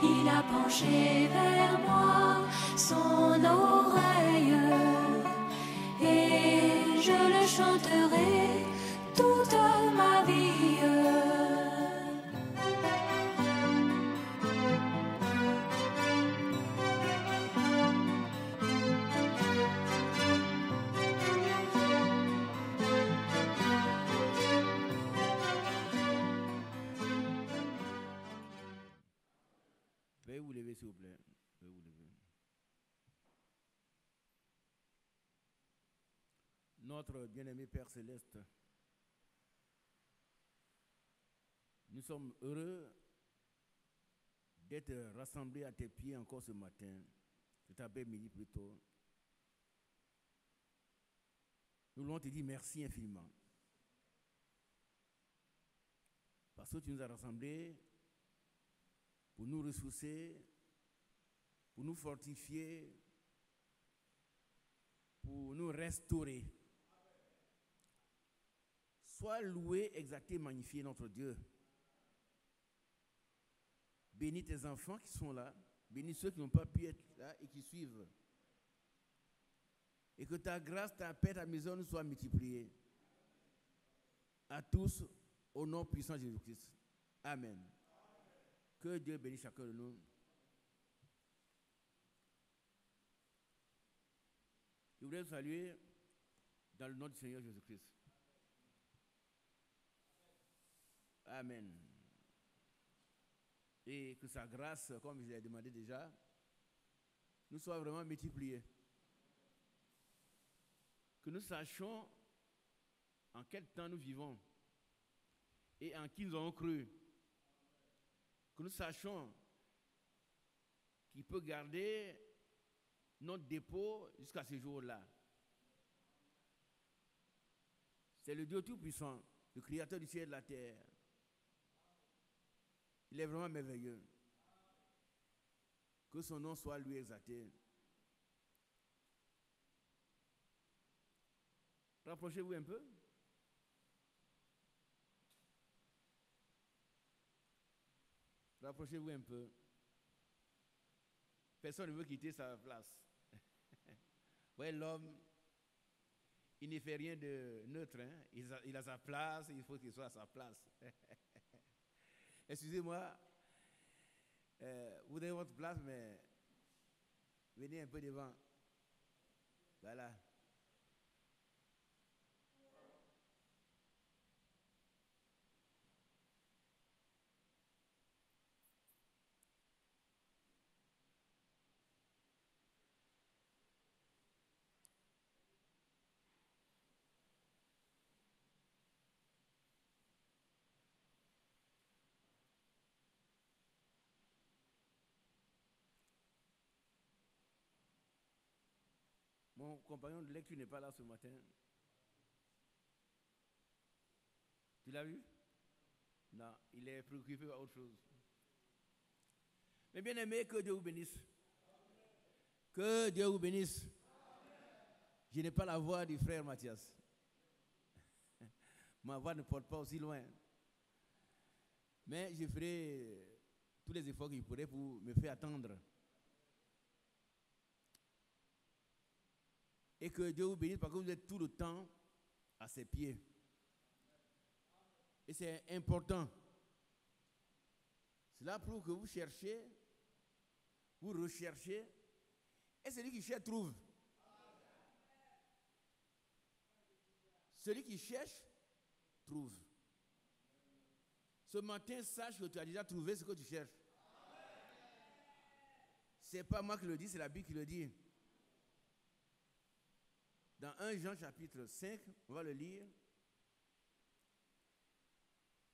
il a penché vers moi son oreille, et je le chanterai toute ma vie. Veuillez vous lever, s'il vous plaît. Veuillez vous lever. Notre bien-aimé Père Céleste, nous sommes heureux d'être rassemblés à tes pieds encore ce matin, cet après-midi plutôt. Nous voulons te dire merci infiniment. Parce que tu nous as rassemblés pour nous ressourcer, pour nous fortifier, pour nous restaurer. Sois loué, exalté, magnifié notre Dieu. Bénis tes enfants qui sont là, bénis ceux qui n'ont pas pu être là et qui suivent. Et que ta grâce, ta paix, ta maison nous soient multipliées. À tous, au nom puissant de Jésus-Christ. Amen. Que Dieu bénisse chacun de nous. Je voudrais vous saluer dans le nom du Seigneur Jésus-Christ. Amen. Et que sa grâce, comme je l'ai demandé déjà, nous soit vraiment multipliée. Que nous sachions en quel temps nous vivons et en qui nous avons cru. Que nous sachions qu'il peut garder notre dépôt jusqu'à ce jour-là. C'est le Dieu Tout-Puissant, le Créateur du ciel et de la terre. Il est vraiment merveilleux. Que son nom soit lui exalté. Rapprochez-vous un peu. Rapprochez-vous un peu. Personne ne veut quitter sa place. Ouais, l'homme, il ne fait rien de neutre. Hein? Il a sa place, il faut qu'il soit à sa place. Excusez-moi, vous avez votre place, mais venez un peu devant. Voilà. Mon compagnon de lecture n'est pas là ce matin. Tu l'as vu? Non, il est préoccupé par autre chose. Mais bien aimé, que Dieu vous bénisse. Que Dieu vous bénisse. Je n'ai pas la voix du frère Mathias. Ma voix ne porte pas aussi loin. Mais je ferai tous les efforts qu'il pourrait pour me faire attendre. Et que Dieu vous bénisse parce que vous êtes tout le temps à ses pieds. Et c'est important. Cela prouve que vous cherchez, vous recherchez, et celui qui cherche trouve. Celui qui cherche trouve. Ce matin, sache que tu as déjà trouvé ce que tu cherches. Ce n'est pas moi qui le dis, c'est la Bible qui le dit. Dans 1 Jean chapitre 5, on va le lire.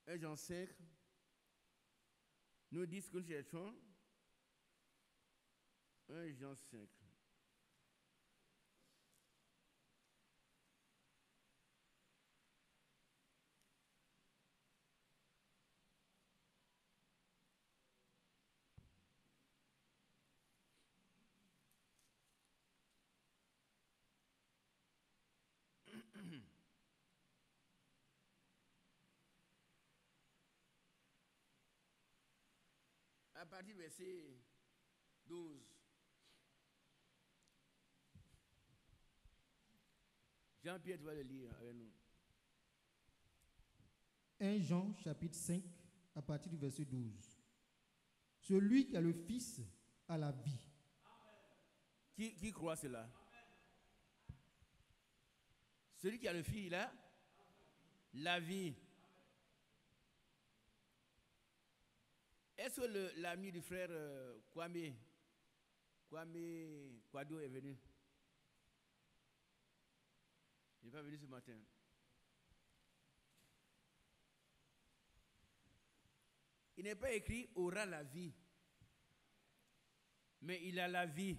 1 Jean 5 nous dit ce que nous cherchons. 1 Jean 5. à partir du verset 12. Jean-Pierre, tu vas le lire avec nous. 1 Jean chapitre 5 à partir du verset 12. Celui qui a le Fils a la vie. Qui croit cela? Celui qui a le Fils, il a la vie. Est-ce que l'ami du frère Kwame Kwado est venu? Il n'est pas venu ce matin. Il n'est pas écrit aura la vie, mais il a la vie.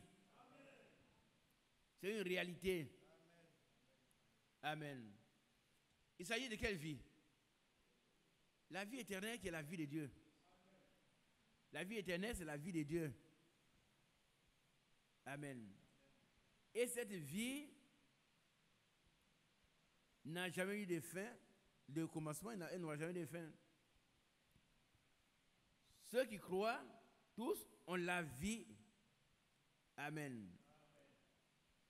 C'est une réalité. Amen. Il s'agit de quelle vie? La vie éternelle qui est la vie de Dieu. La vie éternelle, c'est la vie de Dieu. Amen. Et cette vie n'a jamais eu de fin, de commencement, elle n'aura jamais eu de fin. Ceux qui croient, tous, ont la vie. Amen.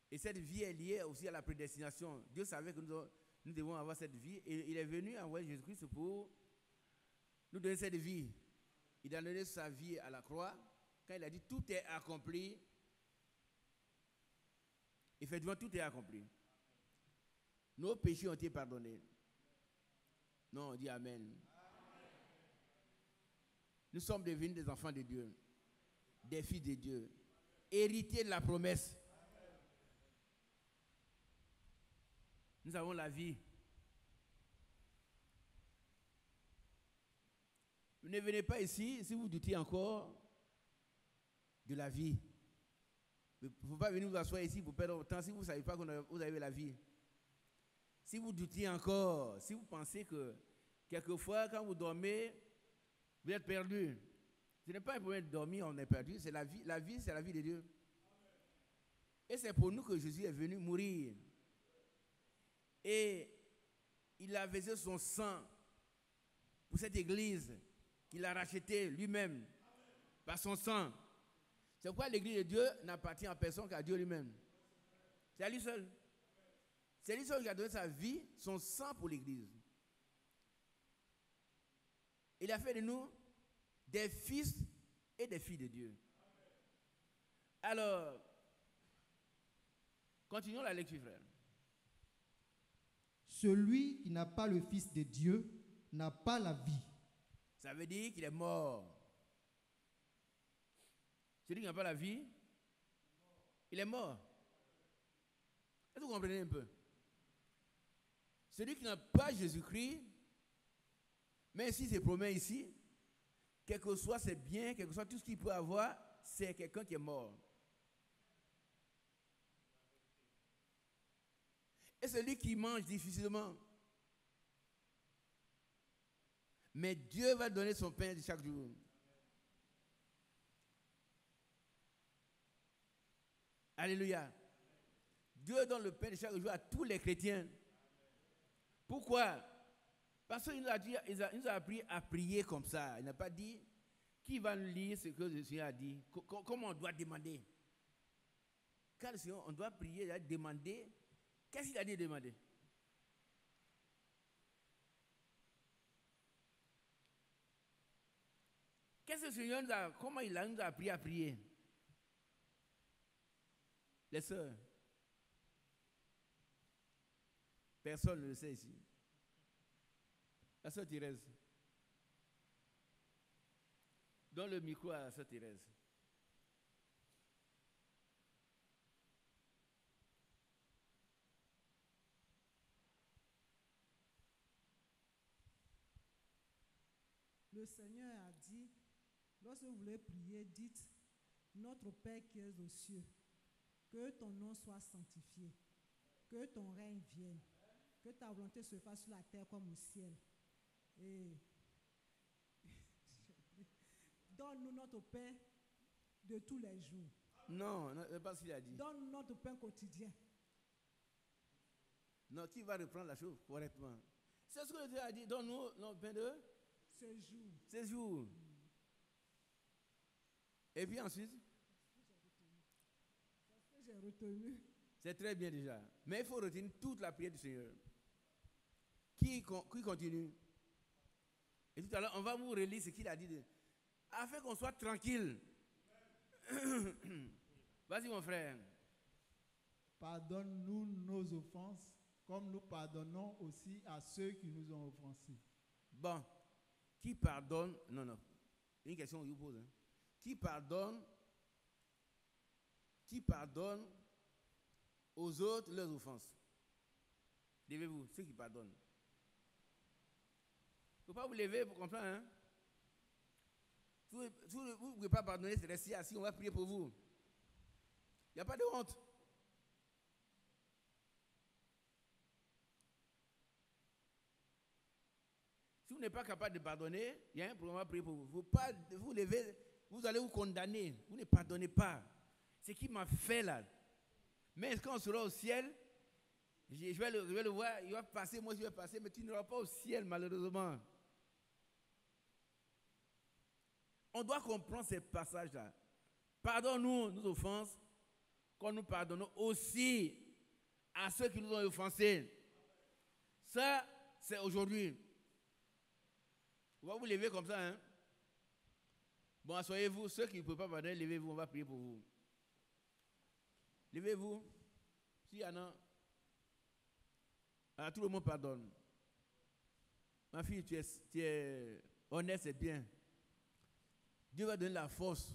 Et cette vie est liée aussi à la prédestination. Dieu savait que nous devons avoir cette vie. Et il est venu envoyer Jésus-Christ pour nous donner cette vie. Il a donné sa vie à la croix. Quand il a dit tout est accompli, effectivement, tout est accompli. Nos péchés ont été pardonnés. Non, on dit Amen. Nous sommes devenus des enfants de Dieu, des filles de Dieu, héritiers de la promesse. Nous avons la vie. Vous ne venez pas ici si vous doutez encore de la vie. Il ne faut pas venir vous asseoir ici pour perdre votre temps si vous ne savez pas que vous avez la vie. Si vous doutez encore, si vous pensez que quelquefois quand vous dormez, vous êtes perdu. Ce n'est pas un problème de dormir, on est perdu. C'est la vie. La vie, c'est la vie de Dieu. Et c'est pour nous que Jésus est venu mourir. Et il a versé son sang pour cette église qu'il a rachetée lui-même par son sang. C'est pourquoi l'église de Dieu n'appartient à personne qu'à Dieu lui-même. C'est à lui seul. C'est lui seul qui a donné sa vie, son sang pour l'église. Il a fait de nous des fils et des filles de Dieu. Alors, continuons la lecture, frère. Celui qui n'a pas le Fils de Dieu n'a pas la vie. Ça veut dire qu'il est mort. Celui qui n'a pas la vie, il est mort. Est-ce que vous comprenez un peu? Celui qui n'a pas Jésus-Christ, même si c'est promet ici, quel que soit ses biens, quel que soit tout ce qu'il peut avoir, c'est quelqu'un qui est mort. Et celui qui mange difficilement, mais Dieu va donner son pain de chaque jour. Alléluia. Dieu donne le pain de chaque jour à tous les chrétiens. Pourquoi? Parce qu'il nous a appris à prier comme ça. Il n'a pas dit qui va nous lire ce que le Seigneur a dit. Comment on doit demander. Quand le Seigneur, on doit prier, il a demandé. Qu'est-ce qu'il a dit demander? Qu'est-ce que le Seigneur nous a, comment il nous a appris à prier? Les sœurs. Personne ne le sait ici. La sœur Thérèse. Donne le micro à la sœur Thérèse. Le Seigneur a dit, lorsque vous voulez prier, dites, notre Père qui es aux cieux, que ton nom soit sanctifié, que ton règne vienne, que ta volonté se fasse sur la terre comme au ciel. Et donne-nous notre pain de tous les jours. Non, c'est pas ce qu'il a dit. Donne-nous notre pain quotidien. Non, qui va reprendre la chose correctement? C'est ce que Dieu a dit. Donne-nous notre pain de Ce jour. ces jours. Et puis ensuite, que j'ai retenu. c'est très bien déjà. Mais il faut retenir toute la prière du Seigneur. Qui continue? Et tout à l'heure, on va vous relire ce qu'il a dit. Afin qu'on soit tranquille. Vas-y mon frère. Pardonne-nous nos offenses, comme nous pardonnons aussi à ceux qui nous ont offensés. Bon. Qui pardonne? Non. Une question que je vous pose. Hein. Qui pardonne aux autres leurs offenses? Levez-vous, ceux qui pardonnent. Il ne faut pas vous lever pour comprendre. Hein? Si vous ne pouvez pas pardonner, c'est rester assis, on va prier pour vous. Il n'y a pas de honte. Si vous n'êtes pas capable de pardonner, il y a un problème, on va prier pour vous. Il ne faut pas vous lever, vous allez vous condamner. Vous ne pardonnez pas. C'est ce qui m'a fait là. Mais quand on sera au ciel, je vais le voir, il va passer, moi je vais passer, mais tu n'auras pas au ciel malheureusement. On doit comprendre ces passages-là. Pardonne-nous nos offenses, comme nous pardonnons aussi à ceux qui nous ont offensés. Ça, c'est aujourd'hui. On va vous lever comme ça. Hein? Bon, asseyez-vous. Ceux qui ne peuvent pas pardonner, levez-vous, on va prier pour vous. Levez-vous. S'il y en a, tout le monde pardonne. Ma fille, tu es honnête, c'est bien. Dieu va donner la force.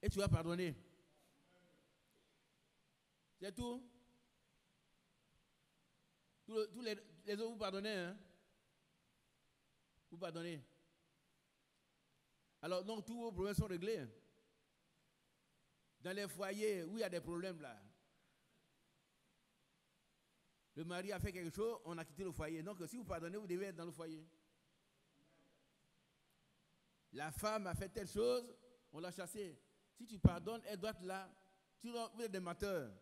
Et tu vas pardonner. C'est tout. Tous les autres, vous pardonnez. Hein? Vous pardonnez. Alors, donc, tous vos problèmes sont réglés. Dans les foyers où il y a des problèmes là, le mari a fait quelque chose, on a quitté le foyer. Donc, si vous pardonnez, vous devez être dans le foyer. La femme a fait telle chose, on l'a chassée. Si tu pardonnes, elle doit être là. Vous êtes des menteurs.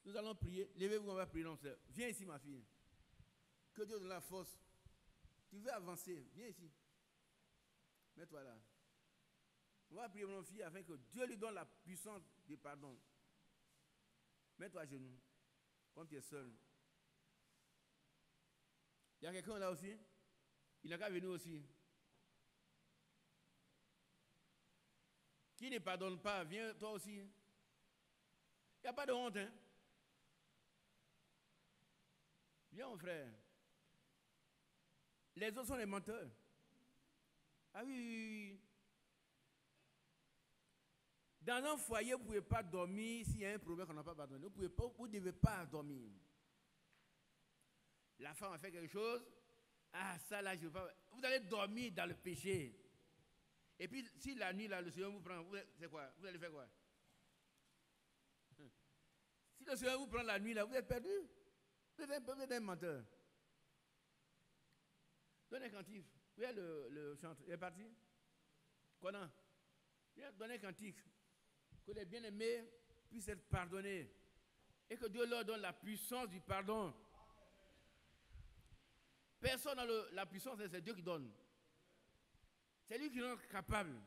Nous allons prier. Levez-vous, on va prier. Non, viens ici, ma fille. Que Dieu donne la force. Tu veux avancer, viens ici. Mets-toi là. On va prier mon fille afin que Dieu lui donne la puissance du pardon. Mets-toi à genoux, comme tu es seul. Il y a quelqu'un là aussi? Il n'a qu'à venir aussi. Qui ne pardonne pas, viens toi aussi. Il n'y a pas de honte. Hein? Viens mon frère. Les autres sont les menteurs. Ah oui. Dans un foyer, vous ne pouvez pas dormir s'il y a un problème qu'on n'a pas pardonné. Vous ne devez pas dormir. La femme a fait quelque chose. Ah, ça là, je ne veux pas. Vous allez dormir dans le péché. Et puis, si la nuit, là, le Seigneur vous prend, c'est quoi? Vous allez faire quoi? Si le Seigneur vous prend la nuit, là, vous êtes perdu. Vous êtes un menteur. Donnez un cantique. Où est le chanteur? Il est parti? Conan. Viens donner un cantique. Que les bien-aimés puissent être pardonnés. Et que Dieu leur donne la puissance du pardon. Personne n'a la puissance, c'est Dieu qui donne. C'est lui qui rend capable.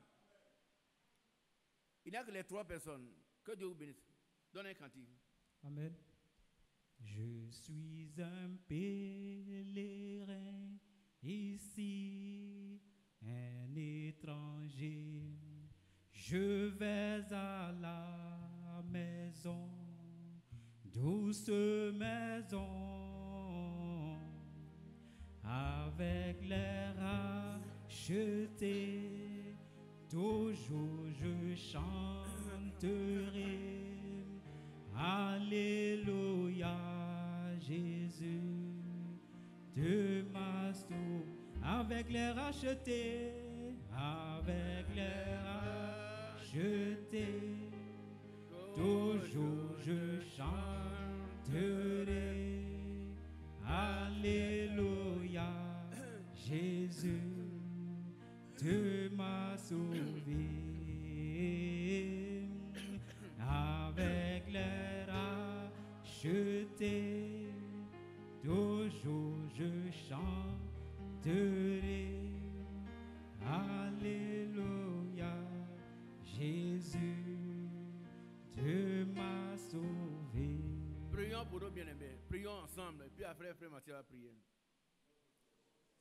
Il n'y a que les 3 personnes. Que Dieu vous bénisse. Donne un cantique. Amen. Je suis un pèlerin ici, un étranger. Je vais à la maison, douce maison, avec les rachetés. Toujours je chanterai. Alléluia, Jésus de ma sauve. Avec les rachetés, avec les rachetés, toujours je chanterai. Alléluia, Jésus de ma sauvé. Avec les rachetés, toujours je chanterai.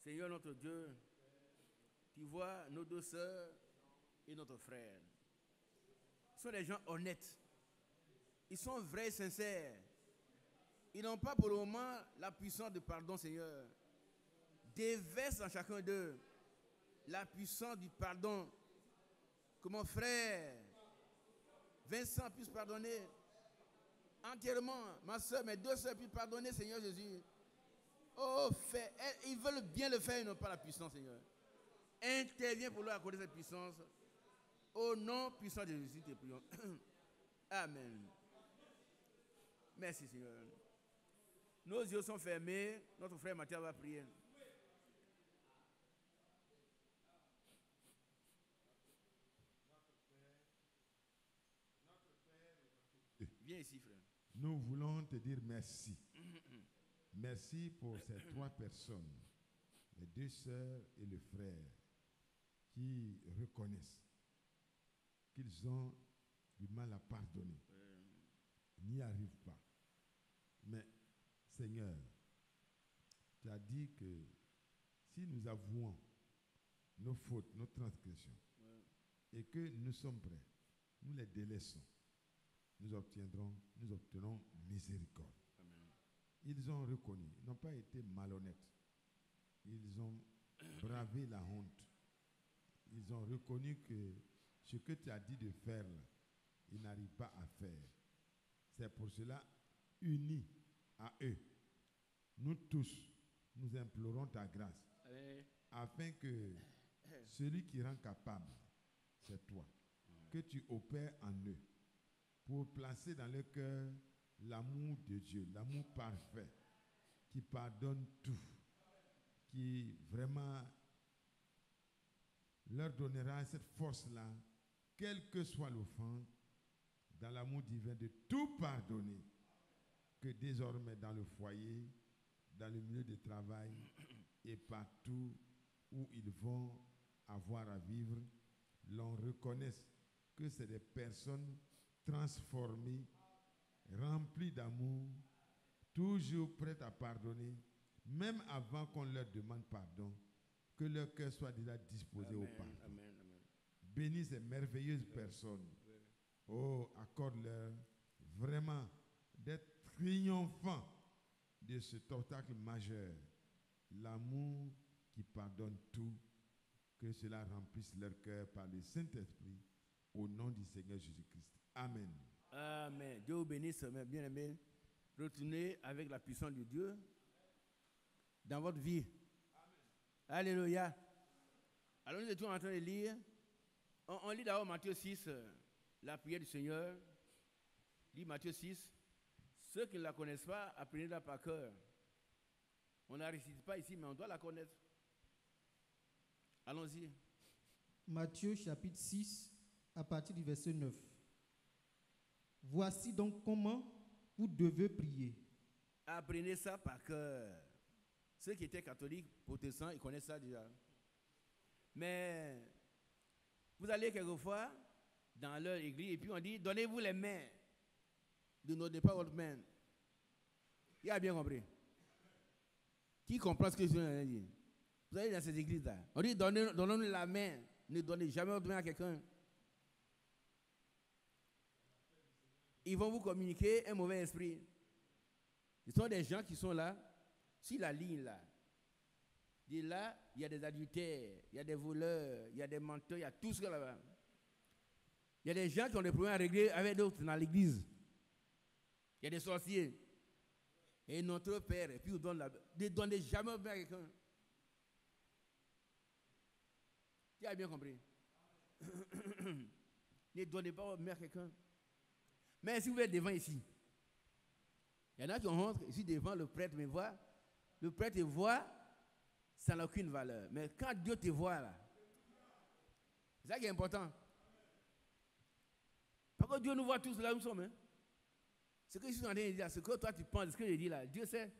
Seigneur notre Dieu, tu vois nos deux sœurs et notre frère. Ils sont des gens honnêtes. Ils sont vrais et sincères. Ils n'ont pas pour le moment la puissance de pardon, Seigneur. Déverse en chacun d'eux la puissance du pardon. Que mon frère Vincent puisse pardonner entièrement. Ma soeur, mes deux soeurs puissent pardonner, Seigneur Jésus. Oh, ils veulent bien le faire, ils n'ont pas la puissance, Seigneur. Interviens pour leur accorder cette puissance. Au nom puissant de Jésus, te prions. Amen. Merci, Seigneur. Nos yeux sont fermés. Notre frère Mathieu va prier. Viens ici, frère. Nous voulons te dire merci. Merci pour ces trois personnes, les deux sœurs et le frère, qui reconnaissent qu'ils ont du mal à pardonner. Ils n'y arrivent pas. Mais, Seigneur, tu as dit que si nous avouons nos fautes, nos transgressions, et que nous sommes prêts, nous les délaissons, nous obtenons miséricorde. Amen. Ils ont reconnu, ils n'ont pas été malhonnêtes. Ils ont bravé la honte. Ils ont reconnu que ce que tu as dit de faire, là, ils n'arrivent pas à faire. C'est pour cela, unis à eux, nous tous, nous implorons ta grâce, afin que celui qui rend capable, c'est toi, que tu opères en eux, pour placer dans leur cœur l'amour de Dieu, l'amour parfait, qui pardonne tout, qui vraiment leur donnera cette force-là, quelle que soit l'offense, dans l'amour divin de tout pardonner, que désormais dans le foyer, dans le milieu de travail et partout où ils vont avoir à vivre, l'on reconnaisse que c'est des personnes transformées, remplies d'amour, toujours prêtes à pardonner, même avant qu'on leur demande pardon, que leur cœur soit déjà disposé au pardon. Amen, amen. Bénis ces merveilleuses personnes. Oh, accorde-leur vraiment d'être triomphants de cet obstacle majeur, l'amour qui pardonne tout, que cela remplisse leur cœur par le Saint-Esprit, au nom du Seigneur Jésus-Christ. Amen. Amen. Dieu vous bénisse, mes bien-aimés. Retournez avec la puissance de Dieu dans votre vie. Alléluia. Alors nous étions en train de lire. On lit d'abord Matthieu 6, la prière du Seigneur. Lit Matthieu 6. Ceux qui ne la connaissent pas, apprenez-la par cœur. On ne la récite pas ici, mais on doit la connaître. Allons-y. Matthieu chapitre 6, à partir du verset 9. Voici donc comment vous devez prier. Apprenez ça par cœur. Ceux qui étaient catholiques, protestants, ils connaissent ça déjà. Mais vous allez quelquefois dans leur église et puis on dit, donnez-vous les mains. Ne donnez pas votre main. Il a bien compris. Qui comprend ce que je viens de dire? Vous allez dans ces églises-là. On dit, donnez-nous la main. Ne donnez jamais votre main à quelqu'un. Ils vont vous communiquer un mauvais esprit. Ce sont des gens qui sont là, sur la ligne là. Et là, il y a des adultères, il y a des voleurs, il y a des menteurs, il y a tout ce là-bas. Il y a des gens qui ont des problèmes à régler avec d'autres dans l'église. Il y a des sorciers. Et notre Père, et puis vous donne la main. Ne donnez jamais votre main à quelqu'un. Tu as bien compris? Ne donnez pas votre main à quelqu'un. Mais si vous êtes devant ici, il y en a qui rentrent ici devant le prêtre, mais voit, le prêtre te voit, ça n'a aucune valeur. Mais quand Dieu te voit là, c'est ça qui est important. Parce que Dieu nous voit tous là où nous sommes. Hein? Ce que je suis en train de dire, ce que toi tu penses, ce que je dis là, Dieu sait.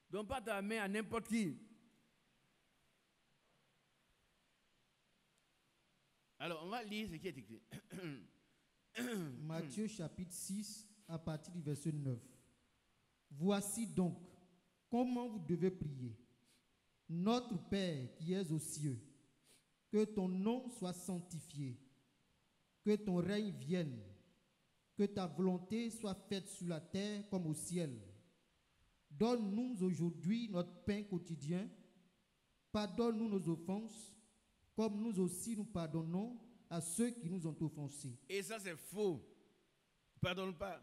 Donne pas ta main à n'importe qui. Alors, on va lire ce qui est écrit. Matthieu chapitre 6, à partir du verset 9. Voici donc comment vous devez prier. Notre Père qui es aux cieux, que ton nom soit sanctifié, que ton règne vienne, que ta volonté soit faite sur la terre comme au ciel. Donne-nous aujourd'hui notre pain quotidien. Pardonne-nous nos offenses, comme nous aussi nous pardonnons à ceux qui nous ont offensés. Et ça, c'est faux. Pardonne pas.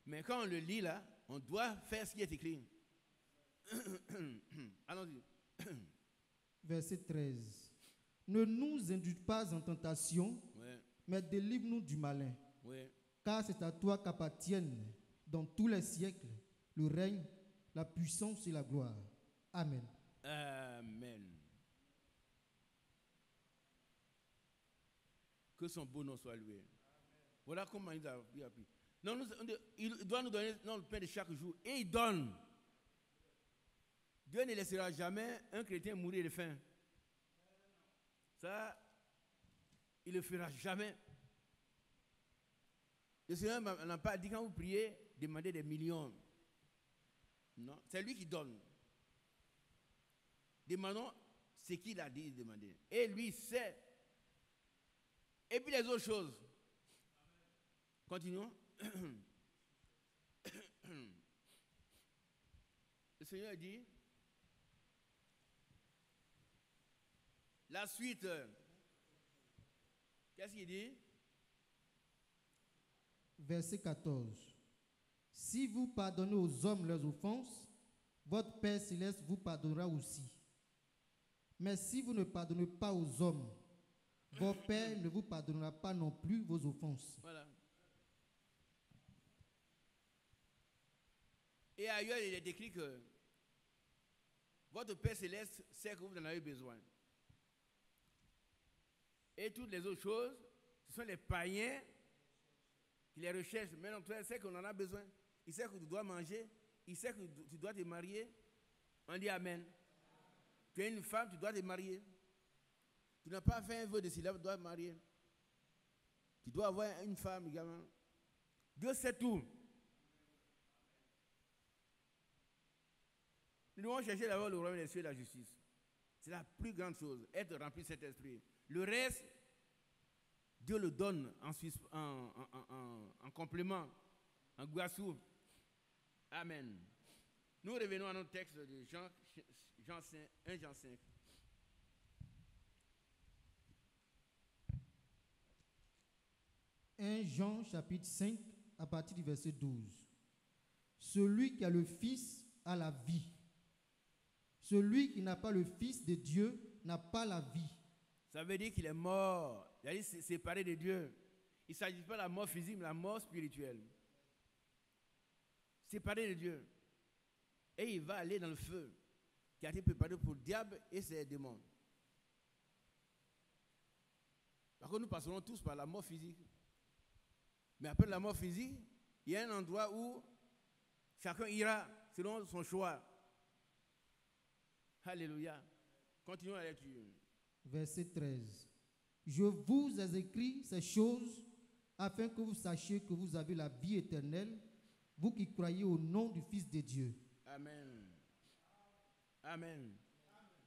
Mais quand on le lit là, on doit faire ce qui est écrit. Allons-y. Verset 13. Ne nous induis pas en tentation, Ouais, mais délivre-nous du malin. ouais. Car c'est à toi qu'appartiennent dans tous les siècles le règne, la puissance et la gloire. Amen. Amen. Que son beau nom soit loué. Voilà comment il a appris. Non, il doit nous donner le pain de chaque jour. Et il donne. Dieu ne laissera jamais un chrétien mourir de faim. Ça, il ne le fera jamais. Le Seigneur n'a pas dit quand vous priez, demandez des millions. Non, c'est lui qui donne. Demandons ce qu'il a dit de demander. Et lui sait. Et puis les autres choses. Continuons. Le Seigneur dit, la suite, qu'est-ce qu'il dit? Verset 14. Si vous pardonnez aux hommes leurs offenses, votre Père céleste vous pardonnera aussi. Mais si vous ne pardonnez pas aux hommes, votre Père ne vous pardonnera pas non plus vos offenses. Voilà. Et ailleurs, il est écrit que votre Père céleste sait que vous en avez besoin. Et toutes les autres choses, ce sont les païens qui les recherchent. Mais non, toi, il sait qu'on en a besoin. Il sait que tu dois manger. Il sait que tu dois te marier. On dit Amen. Tu es une femme, tu dois te marier. Tu n'as pas fait un vœu de célèbre, tu dois te marier. Tu dois avoir une femme également. Dieu sait tout. Nous devons chercher d'abord le royaume des cieux et la justice. C'est la plus grande chose, être rempli de cet esprit. Le reste, Dieu le donne en complément, en guassou. Amen. Nous revenons à notre texte de Jean 5, 1 Jean 5. « 1 Jean chapitre 5 à partir du verset 12. Celui qui a le Fils a la vie. Celui qui n'a pas le Fils de Dieu n'a pas la vie. Ça veut dire qu'il est mort. Il est séparé de Dieu. Il ne s'agit pas de la mort physique, mais de la mort spirituelle. Séparé de Dieu. Et il va aller dans le feu qui a été préparé pour le diable et ses démons. Par contre, nous passerons tous par la mort physique. Mais après la mort physique, il y a un endroit où chacun ira selon son choix. Alléluia. Continuons la lecture. Verset 13. Je vous ai écrit ces choses afin que vous sachiez que vous avez la vie éternelle, vous qui croyez au nom du Fils de Dieu. Amen. Amen.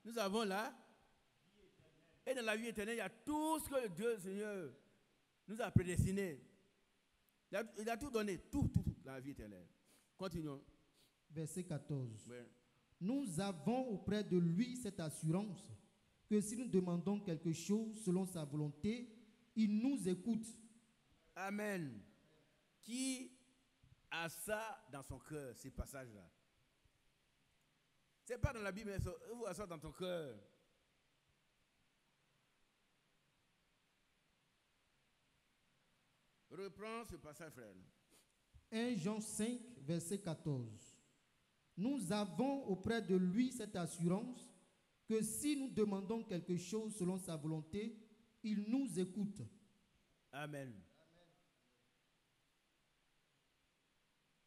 Nous avons là, et dans la vie éternelle, il y a tout ce que Dieu, Seigneur, nous a prédestiné. Il a tout donné, tout dans la vie éternelle. Continuons. Verset 14. Ouais. Nous avons auprès de lui cette assurance que si nous demandons quelque chose selon sa volonté, il nous écoute. Amen. Qui a ça dans son cœur, ces passages-là? Ce n'est pas dans la Bible, mais vous avez ça dans ton cœur. Reprends ce passage, frère. 1 Jean 5, verset 14. Nous avons auprès de lui cette assurance que si nous demandons quelque chose selon sa volonté, il nous écoute. Amen.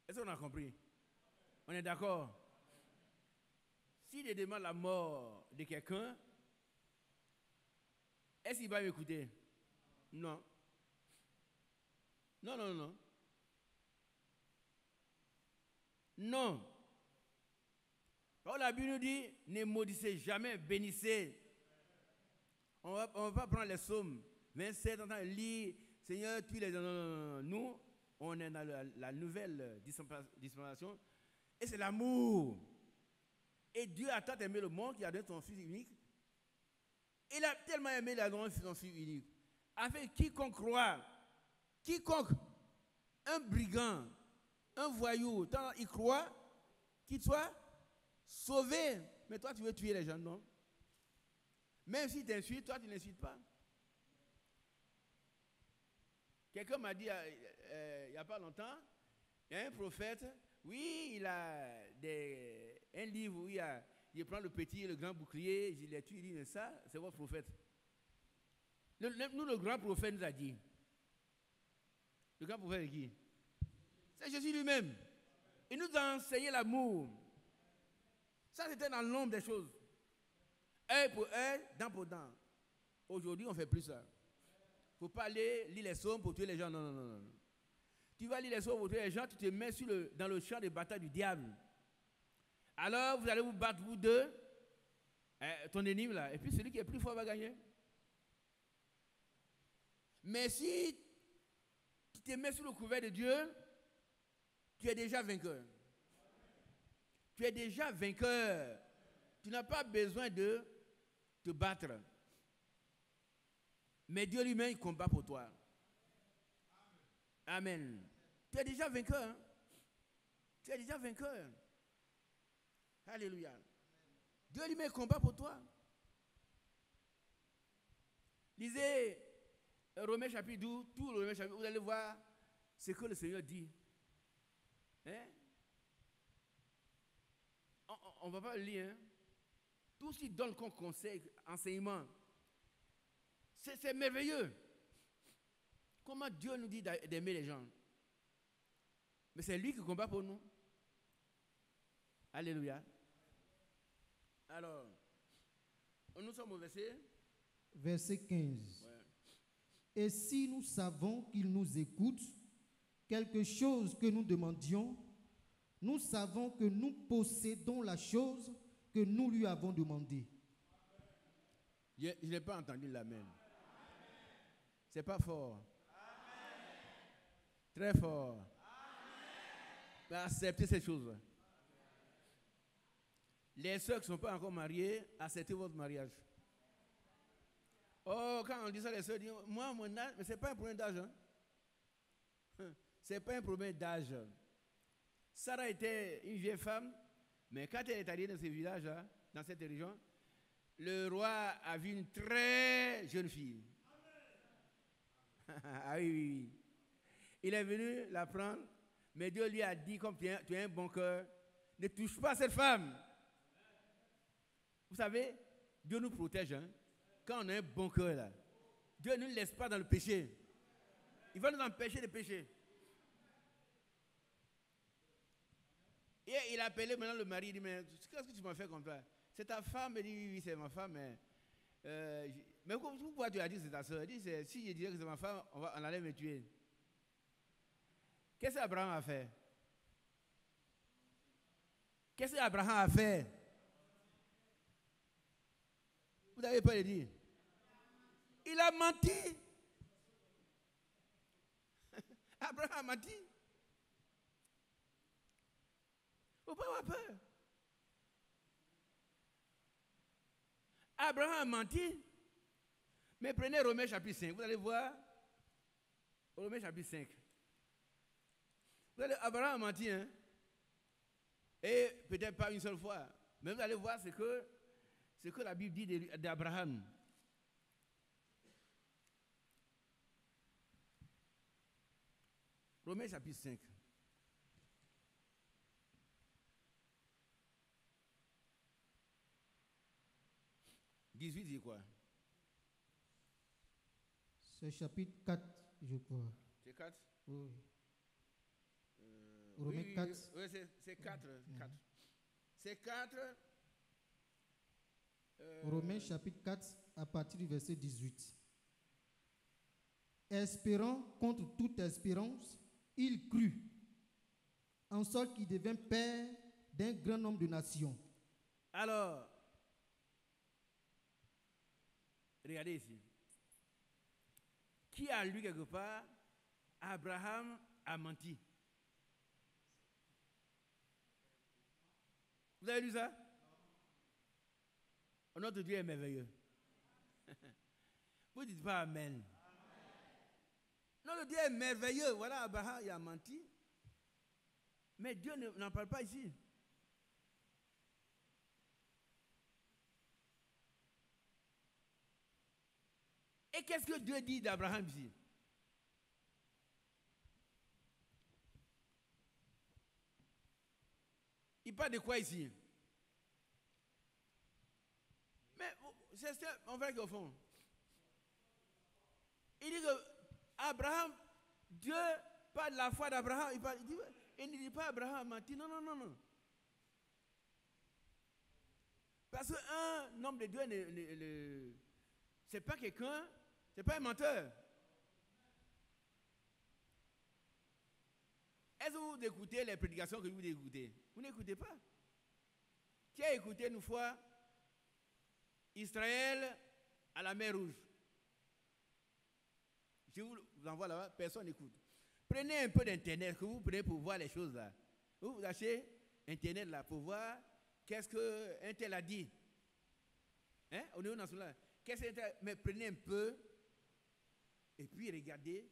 Est-ce qu'on a compris? On est d'accord? S'il demande la mort de quelqu'un, est-ce qu'il va m'écouter? Non. Non, non, non. Non. Alors la Bible nous dit, ne maudissez jamais, bénissez. On va pas prendre les psaumes 27, on va lire, Seigneur, tu les... Non. Nous, on est dans la nouvelle dispensation, et c'est l'amour. Et Dieu a tant aimé le monde qu'il a donné son Fils unique. Il a tellement aimé, il a donné son Fils unique. Afin quiconque croit, quiconque, un brigand, un voyou, tant il croit, qu'il soit sauvé. Mais toi, tu veux tuer les gens, non? Même si tu insultes, toi, tu n'insultes pas. Quelqu'un m'a dit il n'y a pas longtemps, il y a un prophète, oui, il a un livre où il prend le petit et le grand bouclier, il les tue, il dit, mais ça, c'est votre prophète. Le grand prophète nous a dit. Le grand prophète est qui? C'est Jésus lui-même. Il nous a enseigné l'amour. Ça, c'était dans l'ombre des choses. Œil pour œil, dent pour dent. Aujourd'hui, on ne fait plus ça. Il ne faut pas aller lire les psaumes pour tuer les gens. Non. Tu vas lire les psaumes pour tuer les gens, tu te mets dans le champ de bataille du diable. Alors, vous allez vous battre, vous deux, ton ennemi là, et puis celui qui est plus fort va gagner. Mais si tu te mets sous le couvert de Dieu, tu es déjà vainqueur. Tu es déjà vainqueur. Tu n'as pas besoin de te battre. Mais Dieu lui-même, il combat pour toi. Amen. Tu es déjà vainqueur. Hein? Tu es déjà vainqueur. Alléluia. Dieu lui-même combat pour toi. Lisez Romains chapitre 12, tout le Romains chapitre, vous allez voir ce que le Seigneur dit. Hein? On ne va pas le lire. Hein? Tout ce qu'il donne comme conseil, enseignement, c'est merveilleux. Comment Dieu nous dit d'aimer les gens. Mais c'est lui qui combat pour nous. Alléluia. Alors, nous sommes au verset. Verset 15. Ouais. Et si nous savons qu'il nous écoute, quelque chose que nous demandions, nous savons que nous possédons la chose que nous lui avons demandée. Je n'ai pas entendu l'amen. C'est pas fort. Très fort. Mais acceptez ces choses. Les sœurs qui ne sont pas encore mariées, acceptez votre mariage. Oh, quand on dit ça, les sœurs disent, moi, mon âge, mais ce n'est pas un problème d'âge. Hein? Ce n'est pas un problème d'âge. Sarah était une vieille femme, mais quand elle est allée dans ce village-là, dans cette région, le roi a vu une très jeune fille. Ah oui. Il est venu la prendre, mais Dieu lui a dit, comme tu as un bon cœur, ne touche pas cette femme. Vous savez, Dieu nous protège. Hein? Quand on a un bon cœur, là, Dieu ne nous laisse pas dans le péché. Il va nous empêcher de pécher. Et il a appelé maintenant le mari, il dit, mais qu'est-ce que tu m'as fait comme ça? C'est ta femme? Il dit, oui, c'est ma femme, mais pourquoi tu as dit que c'est ta soeur? Il dit, si je disais que c'est ma femme, on allait me tuer. Qu'est-ce qu'Abraham a fait? Qu'est-ce qu'Abraham a fait? Vous n'avez pas le dire. Il a menti. Abraham a menti. Il ne faut pas avoir peur. Abraham a menti. Mais prenez Romains chapitre 5. Vous allez voir. Romains chapitre 5. Abraham a menti. Hein? Et peut-être pas une seule fois. Mais vous allez voir ce que la Bible dit d'Abraham. Romains chapitre 5. « 18 dit quoi? C'est chapitre 4, je crois. C'est 4? Oui. Romains 4. Oui, c'est 4. 4. C'est 4. Romains chapitre 4, à partir du verset 18. Espérant contre toute espérance, il crut, en sorte qu'il devint père d'un grand nombre de nations, Alors, regardez ici. Qui a lu quelque part, Abraham a menti. Vous avez lu ça? Notre Dieu est merveilleux. Vous ne dites pas Amen. Notre Dieu est merveilleux. Voilà, Abraham il a menti. Mais Dieu n'en parle pas ici. Et qu'est-ce que Dieu dit d'Abraham ici? Il parle de quoi ici? Mais c'est on va au fond. Il dit que Abraham, Dieu parle de la foi d'Abraham. Il ne dit pas Abraham a menti. Non, non, non, non. Parce qu'un homme de Dieu, c'est pas quelqu'un, c'est pas un menteur. Est-ce que vous écoutez les prédications que vous écoutez? Vous n'écoutez pas. Qui a écouté une fois Israël à la mer Rouge? Je vous envoie là-bas, personne n'écoute. Prenez un peu d'Internet que vous prenez pour voir les choses là. Vous achetez Internet là pour voir qu'est-ce qu'un tel a dit. Hein? Au niveau national. Qu'est-ce qu'un tel... Mais prenez un peu et puis regardez.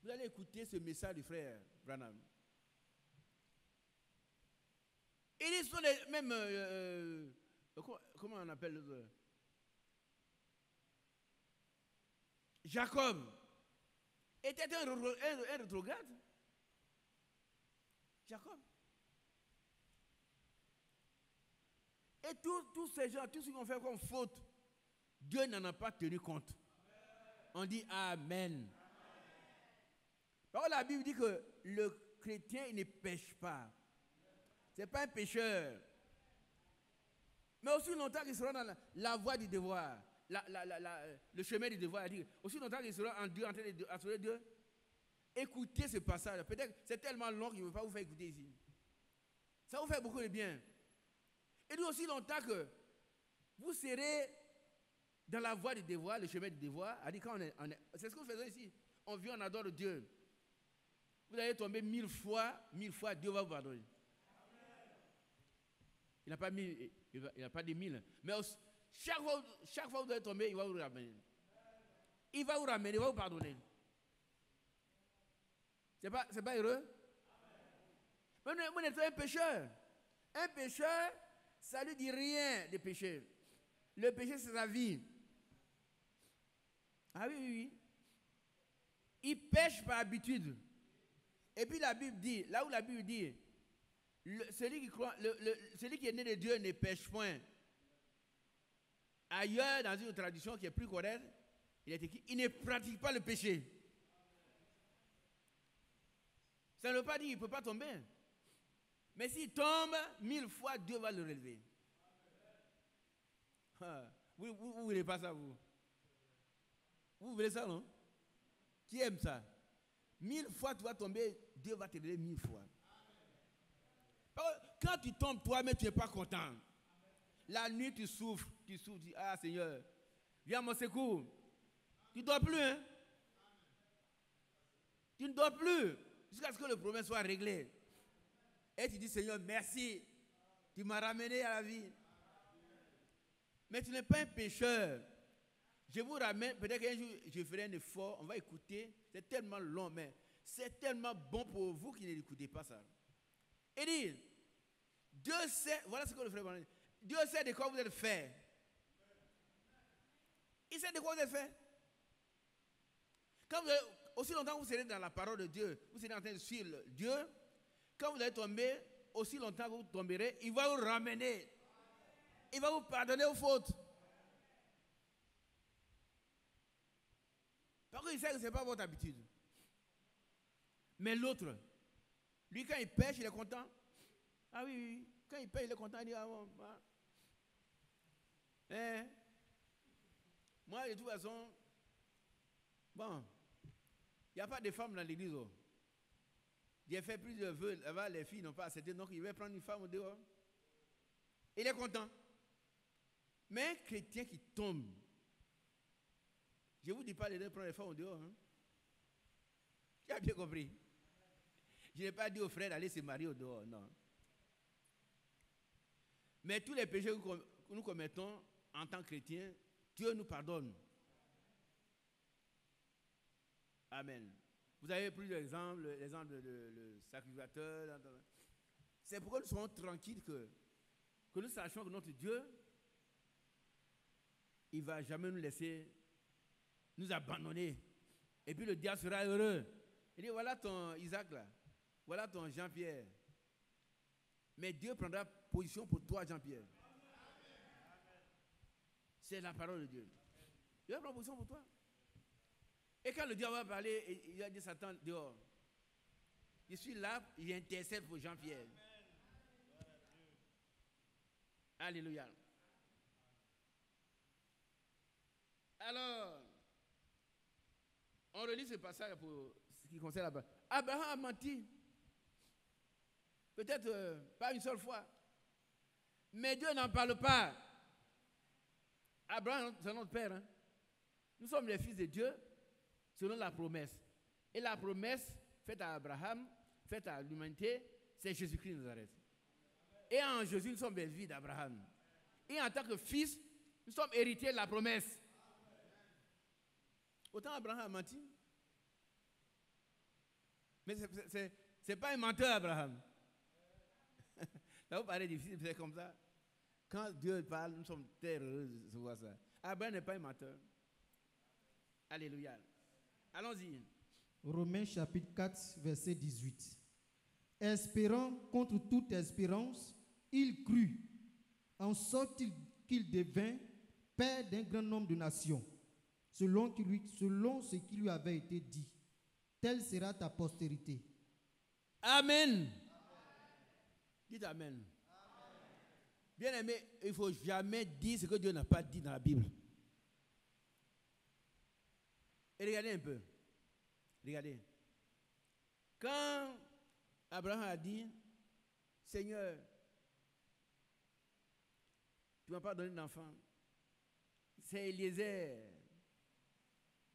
Vous allez écouter ce message du frère Branham. Ils sont les mêmes... comment on appelle les Jacob était un rétrograde. Jacob. Et tous ces gens, tous ceux qui ont fait comme faute, Dieu n'en a pas tenu compte. On dit Amen. Alors la Bible dit que le chrétien il ne pêche pas. Ce n'est pas un pécheur. Mais aussi longtemps qu'il sera dans la voie du devoir, le chemin du devoir, aussi longtemps qu'il sera en Dieu, en train d'assurer Dieu, écoutez ce passage. Peut-être c'est tellement long qu'il ne veut pas vous faire écouter ici. Ça vous fait beaucoup de bien. Et dit aussi longtemps que vous serez dans la voie du devoir, le chemin du devoir, c'est ce que nous faisons ici. On vit, on adore Dieu. Vous allez tomber 1000 fois, Dieu va vous pardonner. Il n'a pas dit 1000. Mais chaque fois que vous allez tomber, il va vous ramener. Il va vous ramener, il va vous pardonner. C'est pas heureux? Mais vous n'êtes pas un pécheur. Un pécheur, ça ne lui dit rien de péché. Le péché, c'est sa vie. Ah oui, oui, oui. Il pêche par habitude. Et puis la Bible dit, là où la Bible dit, celui qui est né de Dieu ne pêche point. Ailleurs, dans une tradition qui est plus correcte, il est écrit, il ne pratique pas le péché. Ça ne veut pas dire qu'il ne peut pas tomber. Mais s'il tombe, 1000 fois, Dieu va le relever. Vous ne voulez pas ça, vous? Vous voulez ça, non? Qui aime ça? 1000 fois, tu vas tomber, Dieu va te relever 1000 fois. Quand tu tombes toi-même, tu n'es pas content. La nuit, tu souffres, tu dis, ah Seigneur, viens à mon secours. Tu ne dors plus, hein? Tu ne dors plus jusqu'à ce que le problème soit réglé. Et tu dis, Seigneur, merci, tu m'as ramené à la vie. Mais tu n'es pas un pécheur. Je vous ramène, peut-être qu'un jour, je ferai un effort, on va écouter. C'est tellement long, mais c'est tellement bon pour vous qui n'écoutez pas ça. Il dit, Dieu sait, voilà ce que le frère va dire. Dieu sait de quoi vous êtes fait. Il sait de quoi vous êtes fait. Quand aussi longtemps que vous serez dans la parole de Dieu, vous serez en train de suivre Dieu, quand vous allez tomber, aussi longtemps que vous tomberez, il va vous ramener. Il va vous pardonner vos fautes. Parce qu'il sait que ce n'est pas votre habitude. Mais l'autre, lui, quand il pêche, il est content. Ah oui, oui. Quand il pêche, il est content. Il dit, ah bon, bah. Moi, de toute façon, bon, il n'y a pas de femmes dans l'église. Oh. J'ai fait plusieurs vœux. Là-bas, les filles n'ont pas accepté. Donc, il va prendre une femme au dehors. Il est content. Mais un chrétien qui tombe, je ne vous dis pas de prendre les femmes au dehors. Hein? Tu as bien compris. Je n'ai pas dit aux frères d'aller se marier au dehors, non. Mais tous les péchés que nous commettons en tant que chrétiens, Dieu nous pardonne. Amen. Vous avez pris l'exemple de sacrificateur. C'est pourquoi nous sommes tranquilles que nous sachions que notre Dieu, il ne va jamais nous laisser nous abandonner. Et puis le diable sera heureux. Il dit, voilà ton Isaac là. Voilà ton Jean-Pierre. Mais Dieu prendra position pour toi, Jean-Pierre. C'est la parole de Dieu. Dieu prendra position pour toi. Et quand le diable va parler, il va dire Satan dehors. Je suis là, il intercède pour Jean-Pierre. Alléluia. Alors, on relit ce passage pour ce qui concerne Abraham. Abraham a menti. Peut-être pas une seule fois. Mais Dieu n'en parle pas. Abraham, c'est notre père. Hein? Nous sommes les fils de Dieu selon la promesse. Et la promesse faite à Abraham, faite à l'humanité, c'est Jésus-Christ de Nazareth. Et en Jésus, nous sommes les fils d'Abraham. Et en tant que fils, nous sommes héritiers de la promesse. Autant Abraham a menti. Mais ce n'est pas un menteur, Abraham. Là, vous parlez difficile, c'est comme ça. Quand Dieu parle, nous sommes très heureux de voir ça. Abraham n'est pas un menteur. Alléluia. Allons-y. Romains chapitre 4, verset 18. Espérant contre toute espérance, il crut, en sorte qu'il devint père d'un grand nombre de nations, selon ce qui lui avait été dit. Telle sera ta postérité. Amen. Dites Amen. Bien aimé, il ne faut jamais dire ce que Dieu n'a pas dit dans la Bible. Et regardez un peu. Regardez. Quand Abraham a dit, Seigneur, tu ne m'as pas donné d'enfant. C'est Eliezer.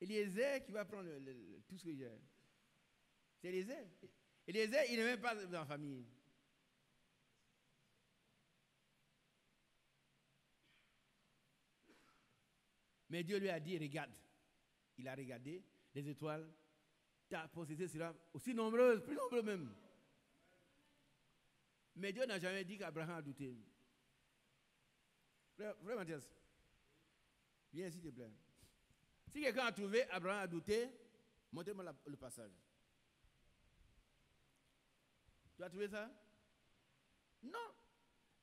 Eliezer qui va prendre tout ce que j'ai. C'est Eliezer. Eliezer, il n'est même pas dans la famille. Mais Dieu lui a dit, regarde. Il a regardé les étoiles. Ta postérité sera aussi nombreuse, plus nombreuse même. Mais Dieu n'a jamais dit qu'Abraham a douté. Frère Mathias, viens s'il te plaît. Si quelqu'un a trouvé Abraham a douté, montrez-moi le passage. Tu as trouvé ça? Non.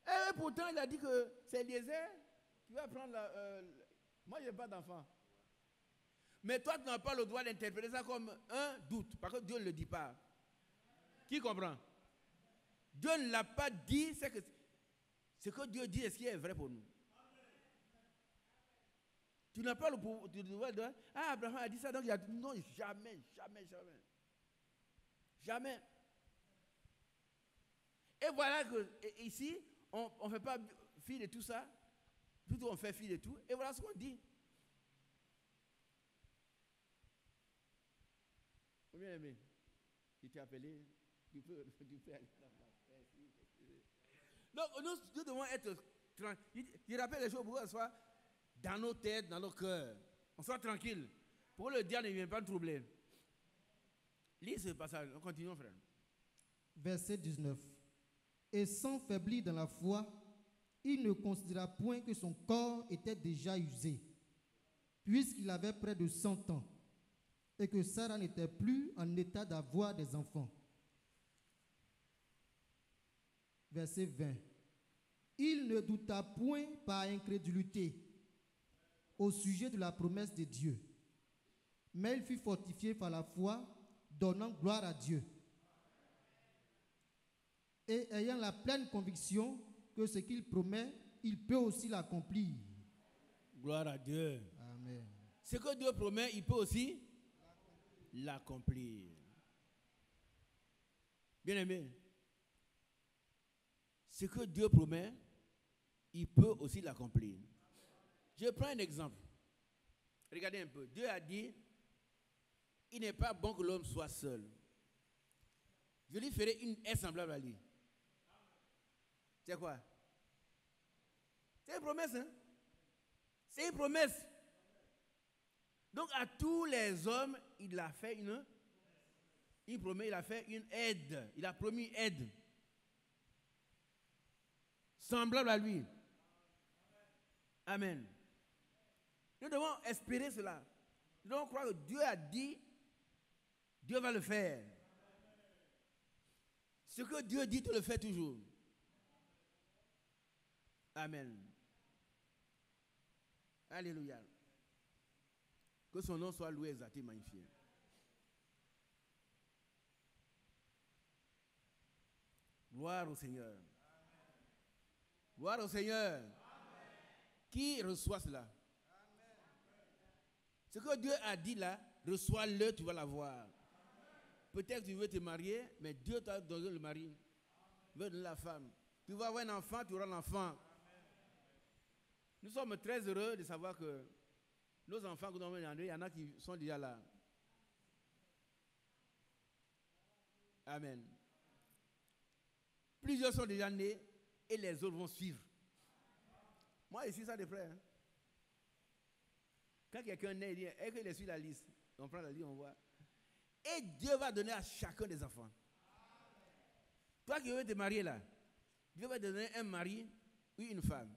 Et pourtant, il a dit que c'est Eliezer qui va prendre moi, je n'ai pas d'enfant. Mais toi, tu n'as pas le droit d'interpréter ça comme un doute, parce que Dieu ne le dit pas. Qui comprend? Dieu ne l'a pas dit, c'est que ce que Dieu dit, est-ce qu'il est vrai pour nous? Tu n'as pas le pouvoir de dire, ah, Abraham a dit ça, donc il a dit, non, jamais, jamais, jamais. Jamais. Et voilà que ici, on ne fait pas fi de tout ça, plutôt on fait fi de tout, et voilà ce qu'on dit. Bien aimé, il t'a appelé, tu peux aller dans ma tête. Donc nous devons être tranquilles. Je rappelle les choses pour qu'on soit dans nos têtes, dans nos cœurs. On soit tranquille. Pour que le diable ne vienne pas nous troubler. Lis ce passage, on continue frère. Verset 19. Et sans faiblir dans la foi, il ne considéra point que son corps était déjà usé, puisqu'il avait près de 100 ans. Et que Sarah n'était plus en état d'avoir des enfants. Verset 20. Il ne douta point par incrédulité au sujet de la promesse de Dieu, mais il fut fortifié par la foi, donnant gloire à Dieu. Et ayant la pleine conviction que ce qu'il promet, il peut aussi l'accomplir. Gloire à Dieu. Amen. Ce que Dieu promet, il peut aussi l'accomplir. Bien aimé, ce que Dieu promet, il peut aussi l'accomplir. Je prends un exemple. Regardez un peu. Dieu a dit, il n'est pas bon que l'homme soit seul. Je lui ferai une aide semblable à lui. C'est quoi? C'est une promesse, hein? C'est une promesse. Donc à tous les hommes, il a fait une promesse, il a fait une aide. Il a promis une aide. Semblable à lui. Amen. Nous devons espérer cela. Nous devons croire que Dieu a dit, Dieu va le faire. Ce que Dieu dit, tu le fais toujours. Amen. Alléluia. Que son nom soit loué, exalté, magnifié. Gloire au Seigneur. Gloire au Seigneur. Amen. Qui reçoit cela? Ce que Dieu a dit là, reçois-le, tu vas l'avoir. Peut-être que tu veux te marier, mais Dieu t'a donné le mari. Il veut donner la femme. Tu vas avoir un enfant, tu auras l'enfant. Nous sommes très heureux de savoir que nos enfants que nous avons demandé, il y en a qui sont déjà là. Amen. Plusieurs sont déjà nés et les autres vont suivre. Moi, ici, ça de près. Hein. Quand quelqu'un naît, il dit, est-ce qu'il est sur la liste? On prend la liste, on voit. Et Dieu va donner à chacun des enfants. Toi qui veux te marier là, Dieu va te donner un mari ou une femme.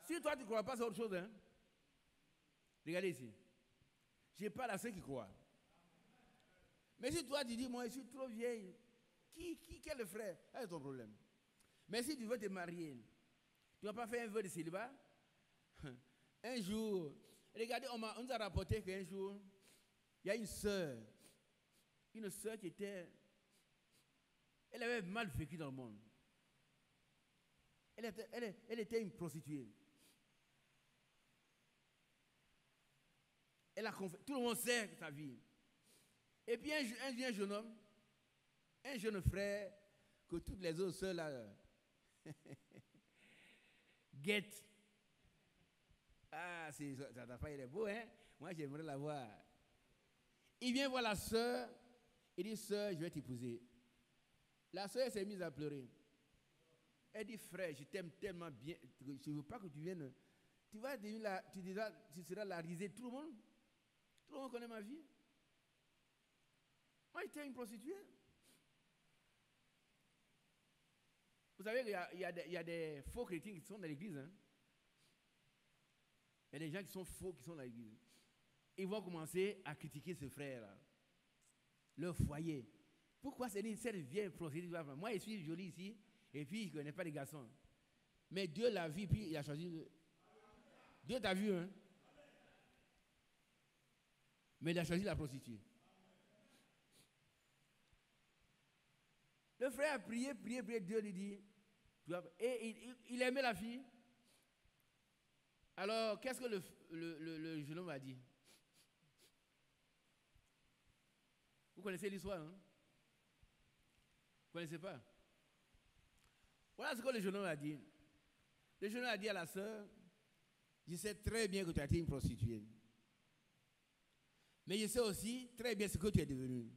Si toi tu ne crois pas, c'est autre chose. Hein? Regardez ici. Je parle à ceux qui croient. Mais si toi tu dis, moi je suis trop vieille, quel est le frère? C'est ton problème. Mais si tu veux te marier, tu n'as pas fait un vœu de célibat? Un jour, regardez, on nous a rapporté qu'un jour, il y a une sœur qui était, elle avait mal vécu dans le monde. Elle était une prostituée. Tout le monde sait sa vie. Et puis un jeune homme, un jeune frère, que toutes les autres sœurs là, guettent. Ah, ta femme, il est beau, hein? Moi, j'aimerais la voir. Il vient voir la sœur, il dit, sœur, je vais t'épouser. La sœur s'est mise à pleurer. Elle dit, frère, je t'aime tellement bien, je ne veux pas que tu viennes. Tu vas devenir tu seras la risée de tout le monde. Tout le monde connaît ma vie. Moi, j'étais une prostituée. Vous savez qu'il y a des faux chrétiens qui sont dans l'église. Hein? Il y a des gens qui sont faux qui sont dans l'église. Ils vont commencer à critiquer ce frère-là. Leur foyer. Pourquoi cette vieille prostituée? Moi, je suis jolie ici, et puis je ne connais pas les garçons. Mais Dieu l'a vu, puis il a choisi. Dieu t'a vu, hein? Mais il a choisi la prostituée. Le frère a prié, Dieu lui dit, et il aimait la fille. Alors, qu'est-ce que le jeune homme a dit? Vous connaissez l'histoire, hein? Vous ne connaissez pas? Voilà ce que le jeune homme a dit. Le jeune homme a dit à la sœur, je sais très bien que tu as été une prostituée. Mais je sais aussi très bien ce que tu es devenu.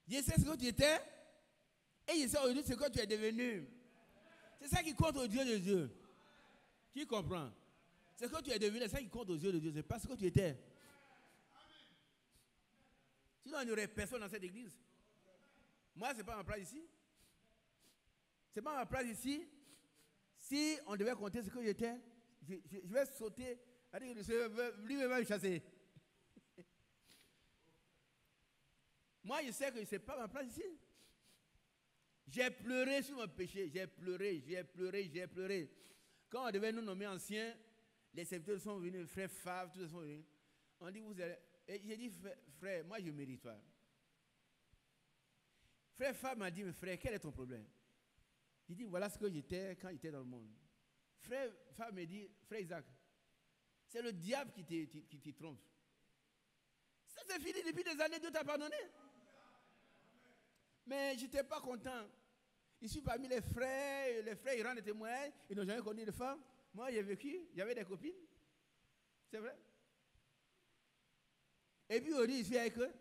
Je sais ce que tu étais et je sais aujourd'hui ce que tu es devenu. C'est ça qui compte aux yeux de Dieu. Qui comprend? C'est ce que tu es devenu, c'est ça qui compte aux yeux de Dieu. C'est pas ce que tu étais. Sinon, il n'y aurait personne dans cette église. Moi, ce n'est pas ma place ici. Ce n'est pas ma place ici. Si on devait compter ce que j'étais, je vais sauter. Lui va me chasser. Moi, je sais que ce n'est pas ma place ici. J'ai pleuré sur mon péché. J'ai pleuré. Quand on devait nous nommer anciens, les serviteurs sont venus, frère Favre, tous sont venus. On dit, vous allez. Et j'ai dit, frère, moi je mérite pas. Frère Favre m'a dit, mais frère, quel est ton problème? Il dit, voilà ce que j'étais quand j'étais dans le monde. Frère Favre me dit, frère Isaac, c'est le diable qui te trompe. Ça c'est fini depuis des années, Dieu t'a pardonné. Mais je n'étais pas content. Ici, parmi les frères ils rendent des témoignages, ils n'ont jamais connu de femme. Moi, j'ai vécu, j'avais des copines. C'est vrai. Et puis, on dit ici avec eux.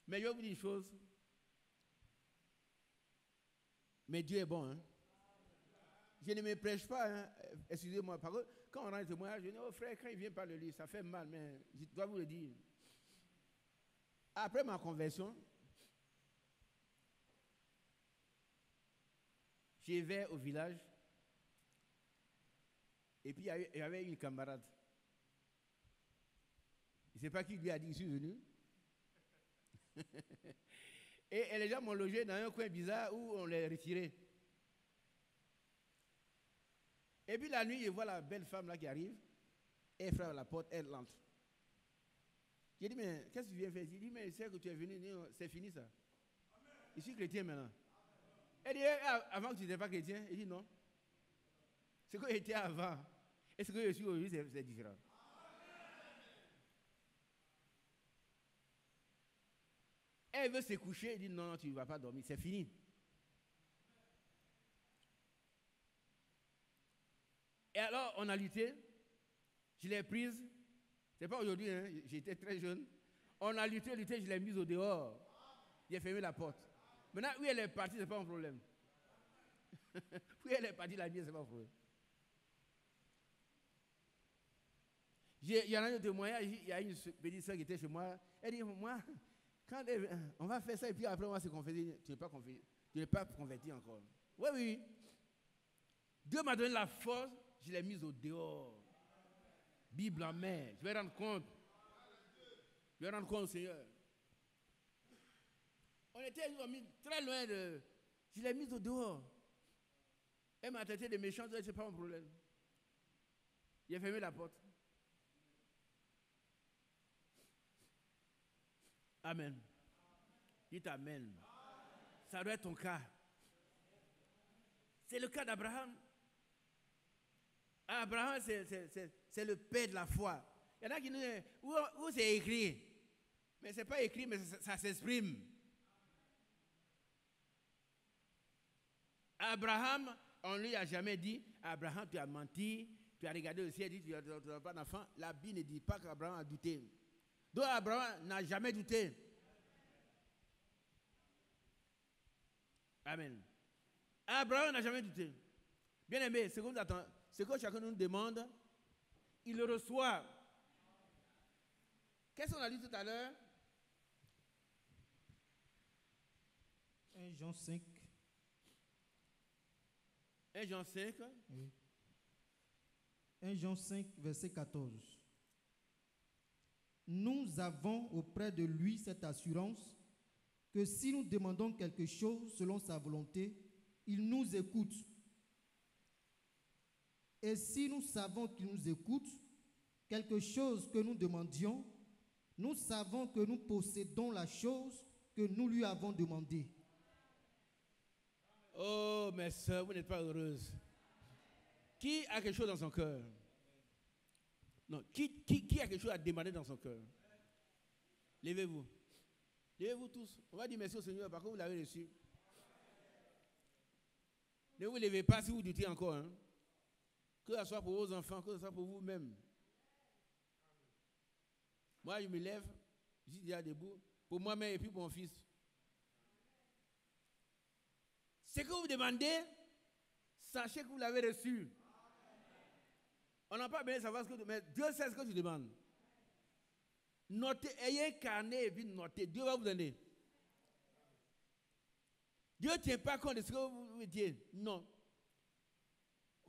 Mais je vais vous dire une chose. Mais Dieu est bon. Hein? Je ne me prêche pas. Hein? Excusez-moi. Par contre, quand on rend des témoignages, je dis, oh frère, quand il vient par le lit, ça fait mal, mais je dois vous le dire. Après ma conversion, je vais au village. Et puis, il y avait une camarade. Je ne sais pas qui lui a dit, je suis venu. Et les gens m'ont logé dans un coin bizarre où on les retirait. Et puis la nuit, je vois la belle femme là qui arrive. Elle frappe à la porte, elle entre. J'ai dit, mais qu'est-ce que tu viens faire? J'ai dit, mais c'est que tu es venu, c'est fini ça. Je suis chrétien maintenant. Elle dit, avant que tu n'étais pas chrétien? Il dit, non. Ce que j'étais avant et ce que je suis aujourd'hui, c'est différent. Elle veut se coucher, elle dit, non, tu ne vas pas dormir, c'est fini. Et alors, on a lutté. Je l'ai prise. Ce n'est pas aujourd'hui, hein, j'étais très jeune. On a lutté, je l'ai mise au dehors. J'ai fermé la porte. Maintenant, où elle est partie, ce n'est pas un problème. Où elle est partie, la mienne, ce n'est pas un problème. Il y en a un témoignage, il y a une petite soeur qui était chez moi. Elle dit, moi, quand on va faire ça et puis après on va se convertir. Tu n'es pas converti encore. Oui, oui. Dieu m'a donné la force, je l'ai mise au dehors. Bible en main. Je vais rendre compte. Je vais rendre compte au Seigneur. On était très loin de... Je l'ai mise au dehors. Elle m'a traité de méchante, ce n'est pas mon problème. J'ai fermé la porte. Amen. Dites Amen. Ça doit être ton cas. C'est le cas d'Abraham. Abraham, c'est le père de la foi. Il y en a qui nous disent, où c'est écrit? Mais ce n'est pas écrit, mais ça s'exprime. Abraham, on ne lui a jamais dit, Abraham, tu as menti, tu as regardé le ciel, dit, tu n'as pas d'enfant. La Bible ne dit pas qu'Abraham a douté. Donc Abraham n'a jamais douté. Amen. Abraham n'a jamais douté. Bien aimé, ce que chacun nous demande, il le reçoit. Qu'est-ce qu'on a dit tout à l'heure? 1 Jean 5. 1 Jean 5. Oui. 1 Jean 5, verset 14. Nous avons auprès de lui cette assurance que si nous demandons quelque chose selon sa volonté, il nous écoute. Et si nous savons qu'il nous écoute, quelque chose que nous demandions, nous savons que nous possédons la chose que nous lui avons demandée. Oh, mes soeurs, vous n'êtes pas heureuses. Qui a quelque chose dans son cœur? Non, qui a quelque chose à demander dans son cœur? Levez-vous. Levez-vous tous. On va dire merci au Seigneur parce que vous l'avez reçu. Ne vous levez pas si vous doutez encore. Hein? Que ce soit pour vos enfants, que ce soit pour vous-même. Moi, je me lève, je suis déjà debout, pour moi-même et puis pour mon fils. Ce que vous demandez, sachez que vous l'avez reçu. On n'a pas besoin de savoir ce que tu demandes, mais Dieu sait ce que tu demandes. Notez, ayez un carnet et puis notez. Dieu va vous donner. Dieu ne tient pas compte de ce que vous dites. Non.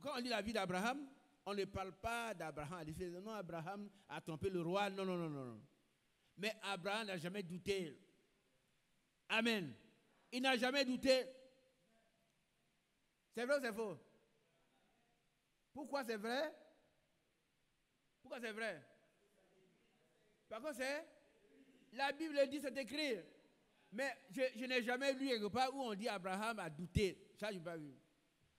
Quand on lit la vie d'Abraham, on ne parle pas d'Abraham. Il fait non, Abraham a trompé le roi. Non, non, non, non. Mais Abraham n'a jamais douté. Amen. Il n'a jamais douté. C'est vrai ou c'est faux? Pourquoi c'est vrai? Pourquoi c'est vrai? Parce que c'est... La Bible dit, c'est écrit. Mais je n'ai jamais lu quelque part où on dit Abraham a douté. Ça, je n'ai pas vu.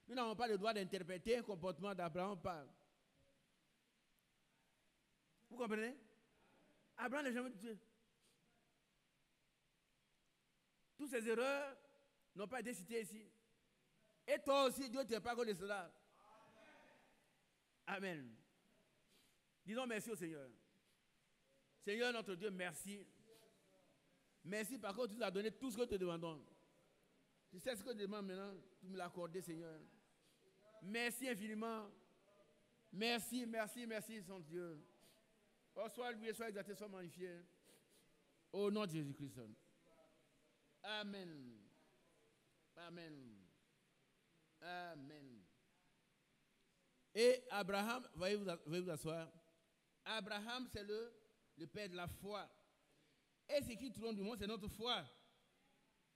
Nous n'avons pas le droit d'interpréter un comportement d'Abraham. Vous comprenez? Abraham n'a jamais douté. toutes ces erreurs n'ont pas été citées ici. Et toi aussi, Dieu te pardonne de cela. Amen. Disons merci au Seigneur. Seigneur notre Dieu, merci. Merci parce que tu nous as donné tout ce que nous te demandons. Tu sais ce que tu demandes maintenant, tu me l'as accordé, Seigneur. Merci infiniment. Merci, merci, merci, son Dieu. Oh, sois loué, sois exalté, sois magnifié. Au nom de Jésus-Christ. Amen. Amen. Amen. Et Abraham, veuillez vous asseoir. Abraham, c'est le père de la foi. Et ce qui trône du monde, c'est notre foi.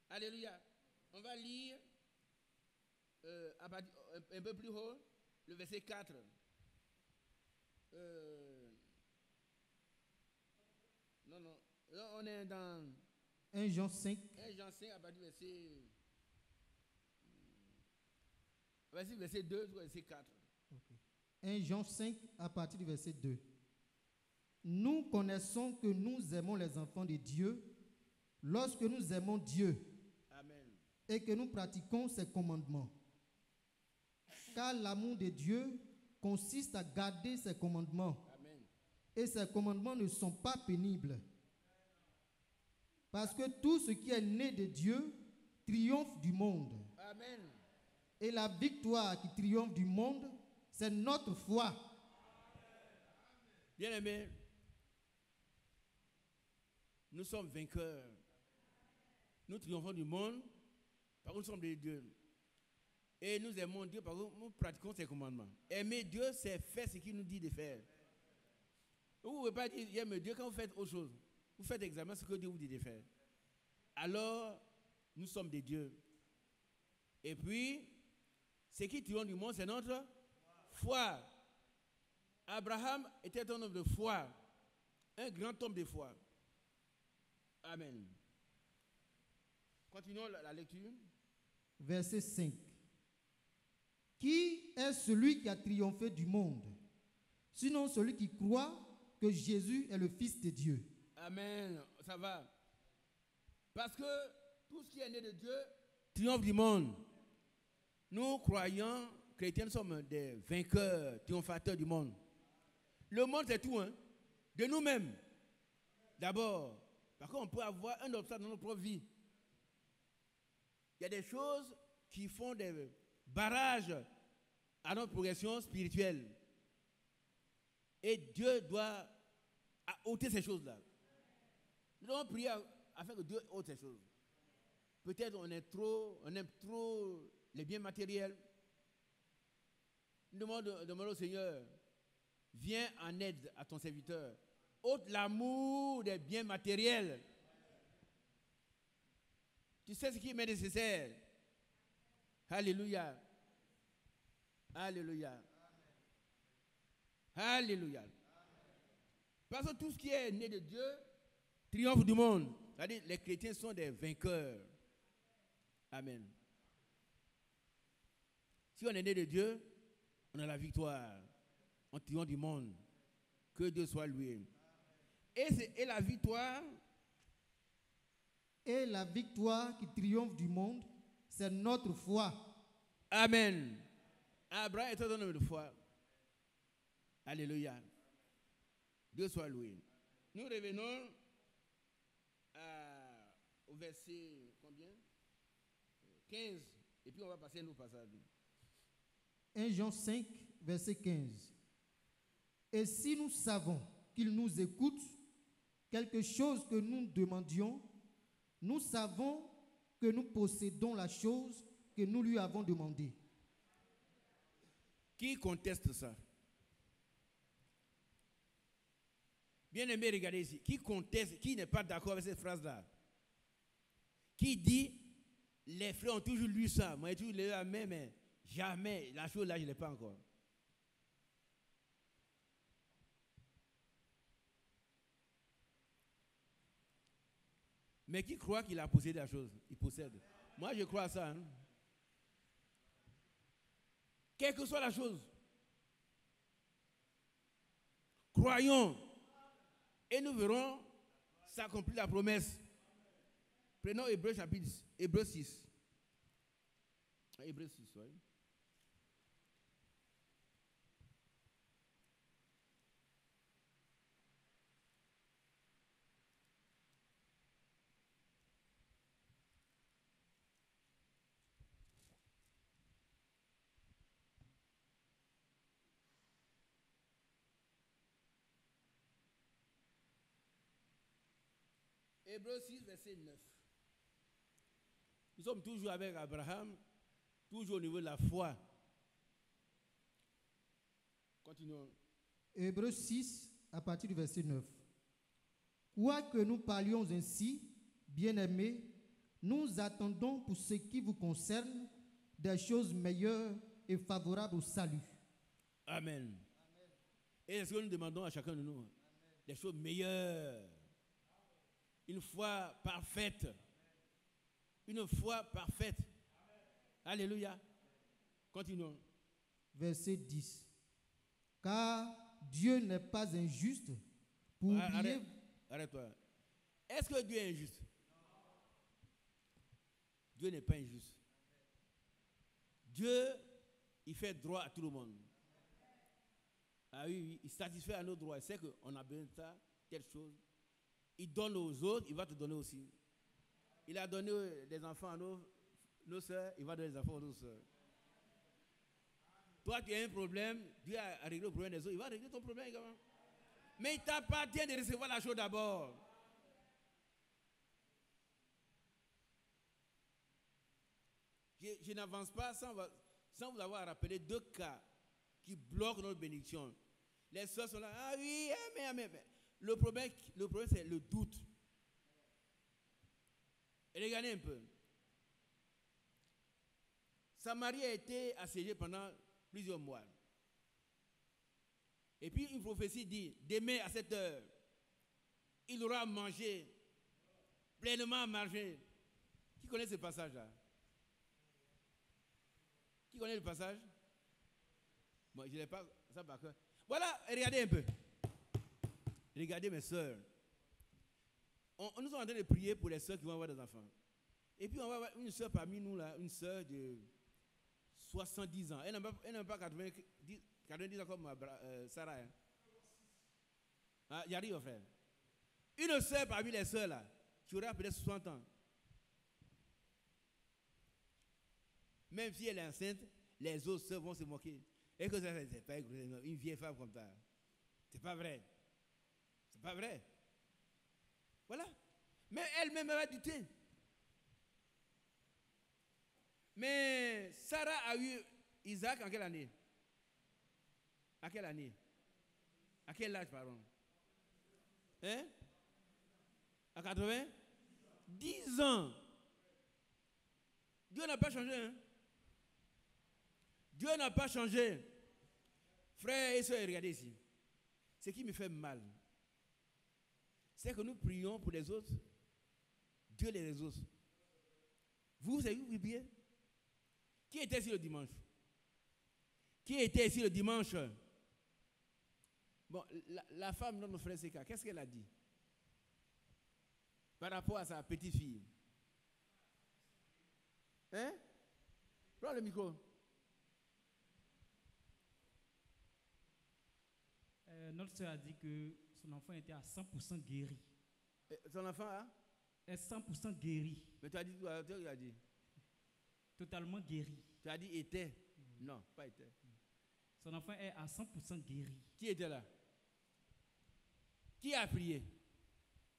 Alléluia. On va lire un peu plus haut, le verset 4. Non. Là, on est dans 1 Jean 5, 1 Jean 5 à partir du verset 2 jusqu'au verset 4. 1 Jean 5 à partir du verset 2. Nous connaissons que nous aimons les enfants de Dieu lorsque nous aimons Dieu. Amen. Et que nous pratiquons ses commandements. Car l'amour de Dieu consiste à garder ses commandements. Amen. Et ses commandements ne sont pas pénibles. Parce que tout ce qui est né de Dieu triomphe du monde. Amen. Et la victoire qui triomphe du monde, c'est notre foi. Bien-aimés, nous sommes vainqueurs. Nous triomphons du monde parce que nous sommes des dieux. Et nous aimons Dieu parce que nous pratiquons ses commandements. Aimer Dieu, c'est faire ce qu'il nous dit de faire. Vous ne pouvez pas dire j'aime Dieu quand vous faites autre chose. Vous faites exactement ce que Dieu vous dit de faire. Alors, nous sommes des dieux. Et puis, ce qui triomphe du monde, c'est notre foi. Abraham était un homme de foi. Un grand homme de foi. Amen. Continuons la lecture. Verset 5. Qui est celui qui a triomphé du monde, sinon celui qui croit que Jésus est le Fils de Dieu? Amen. Ça va. Parce que tout ce qui est né de Dieu triomphe du monde. Nous, croyants, chrétiens, sommes des vainqueurs, triomphateurs du monde. Le monde, c'est tout, hein? De nous-mêmes. D'abord, parce qu'on peut avoir un obstacle dans notre propre vie. Il y a des choses qui font des barrages à notre progression spirituelle. Et Dieu doit ôter ces choses-là. Nous devons prier afin que Dieu ôte ces choses. Peut-être on aime trop les biens matériels. Nous demandons au Seigneur, viens en aide à ton serviteur. Ôte l'amour des biens matériels. Tu sais ce qui m'est nécessaire. Alléluia. Alléluia. Alléluia. Parce que tout ce qui est né de Dieu triomphe du monde. C'est-à-dire les chrétiens sont des vainqueurs. Amen. Si on est né de Dieu, on a la victoire. On triomphe du monde. Que Dieu soit loué. Et la victoire. Et la victoire qui triomphe du monde, c'est notre foi. Amen. Abraham est un homme de foi. Alléluia. Dieu soit loué. Nous revenons au verset combien? 15. Et puis on va passer à nos passages. 1 Jean 5, verset 15. Et si nous savons qu'il nous écoute, quelque chose que nous demandions, nous savons que nous possédons la chose que nous lui avons demandée. Qui conteste ça? Bien aimé, regardez ici. Qui conteste, qui n'est pas d'accord avec cette phrase-là? Qui dit, les frères ont toujours lu ça. Moi, j'ai toujours lu la main, mais jamais, la chose là, je ne l'ai pas encore. Mais qui croit qu'il a possédé la chose? Il possède. Moi, je crois à ça. Hein? Quelle que soit la chose, croyons et nous verrons s'accomplir la promesse. Prenons Hébreu chapitre, Hébreu 6. Hébreu 6, oui. Hébreu 6, verset 9. Nous sommes toujours avec Abraham, toujours au niveau de la foi. Continuons. Hébreux 6, à partir du verset 9. Quoique nous parlions ainsi, bien-aimés, nous attendons pour ce qui vous concerne des choses meilleures et favorables au salut. Amen. Et est-ce que nous demandons à chacun de nous des choses meilleures? Une foi parfaite. Une foi parfaite. Alléluia. Continuons. Verset 10. Car Dieu n'est pas injuste pour oublier... Arrête-toi. Est-ce que Dieu est injuste? Dieu n'est pas injuste. Dieu, il fait droit à tout le monde. Ah oui, il satisfait à nos droits. Il sait qu'on a besoin de ça, telle chose. Il donne aux autres, il va te donner aussi. Il a donné des enfants à nos soeurs, il va donner des enfants à nos soeurs. Toi, tu as un problème, Dieu a réglé le problème des autres, il va régler ton problème également. Mais il t'appartient de recevoir la chose d'abord. Je n'avance pas sans vous avoir rappelé 2 cas qui bloquent notre bénédiction. Les soeurs sont là, ah oui, mais. Le problème c'est le doute. Et regardez un peu. Samarie a été assiégée pendant plusieurs mois. Et puis une prophétie dit, demain à cette heure, il aura mangé, pleinement mangé. Qui connaît ce passage-là? Qui connaît le passage? Moi, je n'ai pas ça par cœur. Voilà, regardez un peu. Regardez mes soeurs. Nous sommes en train de prier pour les soeurs qui vont avoir des enfants. Et puis on va avoir une soeur parmi nous, là, une soeur de 70 ans. Elle n'a pas 90 ans comme Sarah. Hein. Ah, y arrive, frère. Une soeur parmi les soeurs, là, qui aura peut-être 60 ans. Même si elle est enceinte, les autres soeurs vont se moquer. Et que ça, c'est pas une vieille femme comme ça. C'est pas vrai. C'est pas vrai. Voilà. Mais elle-même va douter. Mais Sarah a eu Isaac en quelle année? À quelle année? À quel âge, pardon? Hein? À 80? 10 ans. Dieu n'a pas changé. Hein? Dieu n'a pas changé. Frères et sœurs, regardez ici. Ce qui me fait mal, c'est que nous prions pour les autres. Dieu les exauce. Vous savez où vous priez? Qui était ici le dimanche? Qui était ici le dimanche? Bon, la femme de notre frère Seka, qu'est-ce qu'elle a dit par rapport à sa petite fille? Hein? Prends le micro. Notre soeur a dit que son enfant était à 100% guéri. Son enfant a? Est 100% guéri. Mais tu as dit quoi? Tu as dit? Totalement guéri. Tu as dit était? Non, pas était. Son enfant est à 100% guéri. Qui était là? Qui a prié?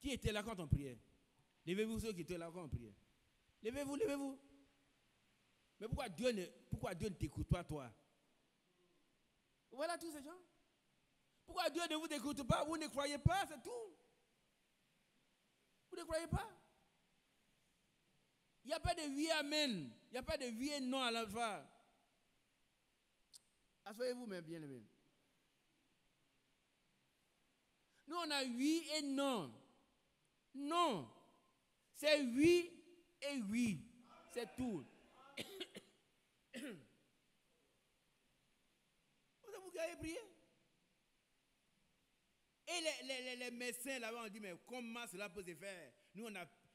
Qui était là quand on priait? Levez-vous ceux qui étaient là quand on priait. Levez-vous, levez-vous. Mais pourquoi Dieu ne t'écoute pas, toi? Voilà tous ces gens. Pourquoi Dieu ne vous écoute pas? Vous ne croyez pas, c'est tout. Vous ne croyez pas? Il n'y a pas de oui, amen. Il n'y a pas de oui et non à l'alpha. Asseyez-vous, mes bien-aimés. Nous, on a oui et non. Non. C'est oui et oui. C'est tout. Vous avez prié? Et les médecins là-bas ont dit, mais comment cela peut se faire? Nous,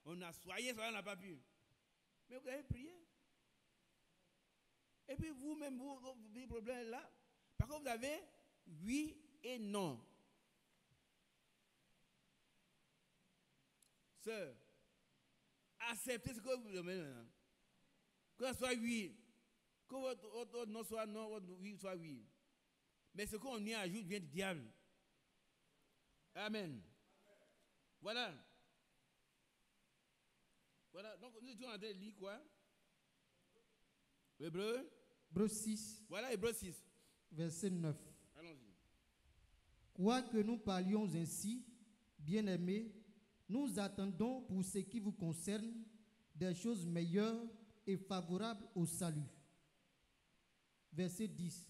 On a soigné, ça on n'a pas pu. Mais vous avez prié. Et puis vous-même, vous problème là. Par contre, vous avez oui et non. Sœur, acceptez ce que vous demandez maintenant. Que ce soit oui, que votre non soit non, votre oui soit oui. Mais ce qu'on y ajoute vient du diable. Amen. Voilà. Voilà. Donc nous étions en train de lire quoi? Hébreu 6, Voilà, Hébreu 6. verset 9. Allons-y. Quoique nous parlions ainsi, bien-aimés, nous attendons pour ce qui vous concerne des choses meilleures et favorables au salut. Verset 10.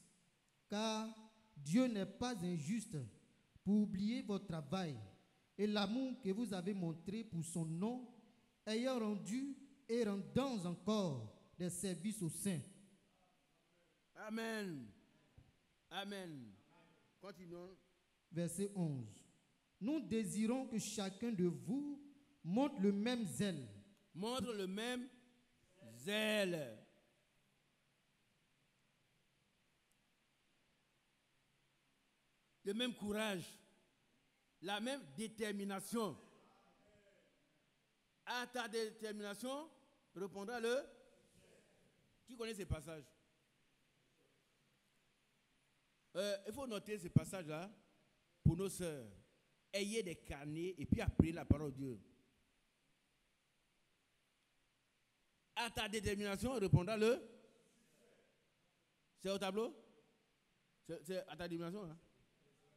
Car Dieu n'est pas injuste pour oublier votre travail et l'amour que vous avez montré pour son nom, ayant rendu et rendant encore des services aux saints. Amen. Amen. Continuons. Verset 11. Nous désirons que chacun de vous montre le même zèle. Montre le même zèle. Le même courage. La même détermination. À ta détermination, répondra le. Qui connaît ces passages? Il faut noter ces passages-là pour nos sœurs. Ayez des carnets et puis apprenez la parole de Dieu. À ta détermination, répondra le. C'est au tableau? C'est à ta détermination, hein?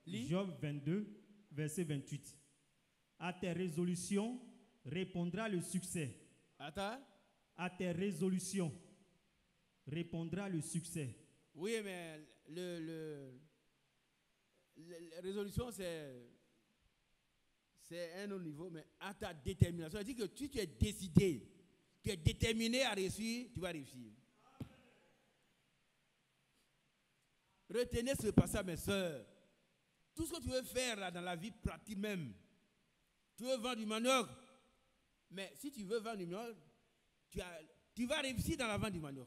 Lis. Job 22, verset 28. À tes résolutions répondra le succès. À tes résolutions répondra le succès. Oui, mais la résolution, c'est un autre niveau, mais à ta détermination. Ça veut dire que tu es décidé, tu es déterminé à réussir, tu vas réussir. Retenez ce passage, mes soeurs. Tout ce que tu veux faire là, dans la vie pratique même, tu veux vendre du manioc, mais si tu veux vendre du manioc, tu vas réussir dans la vente du manioc.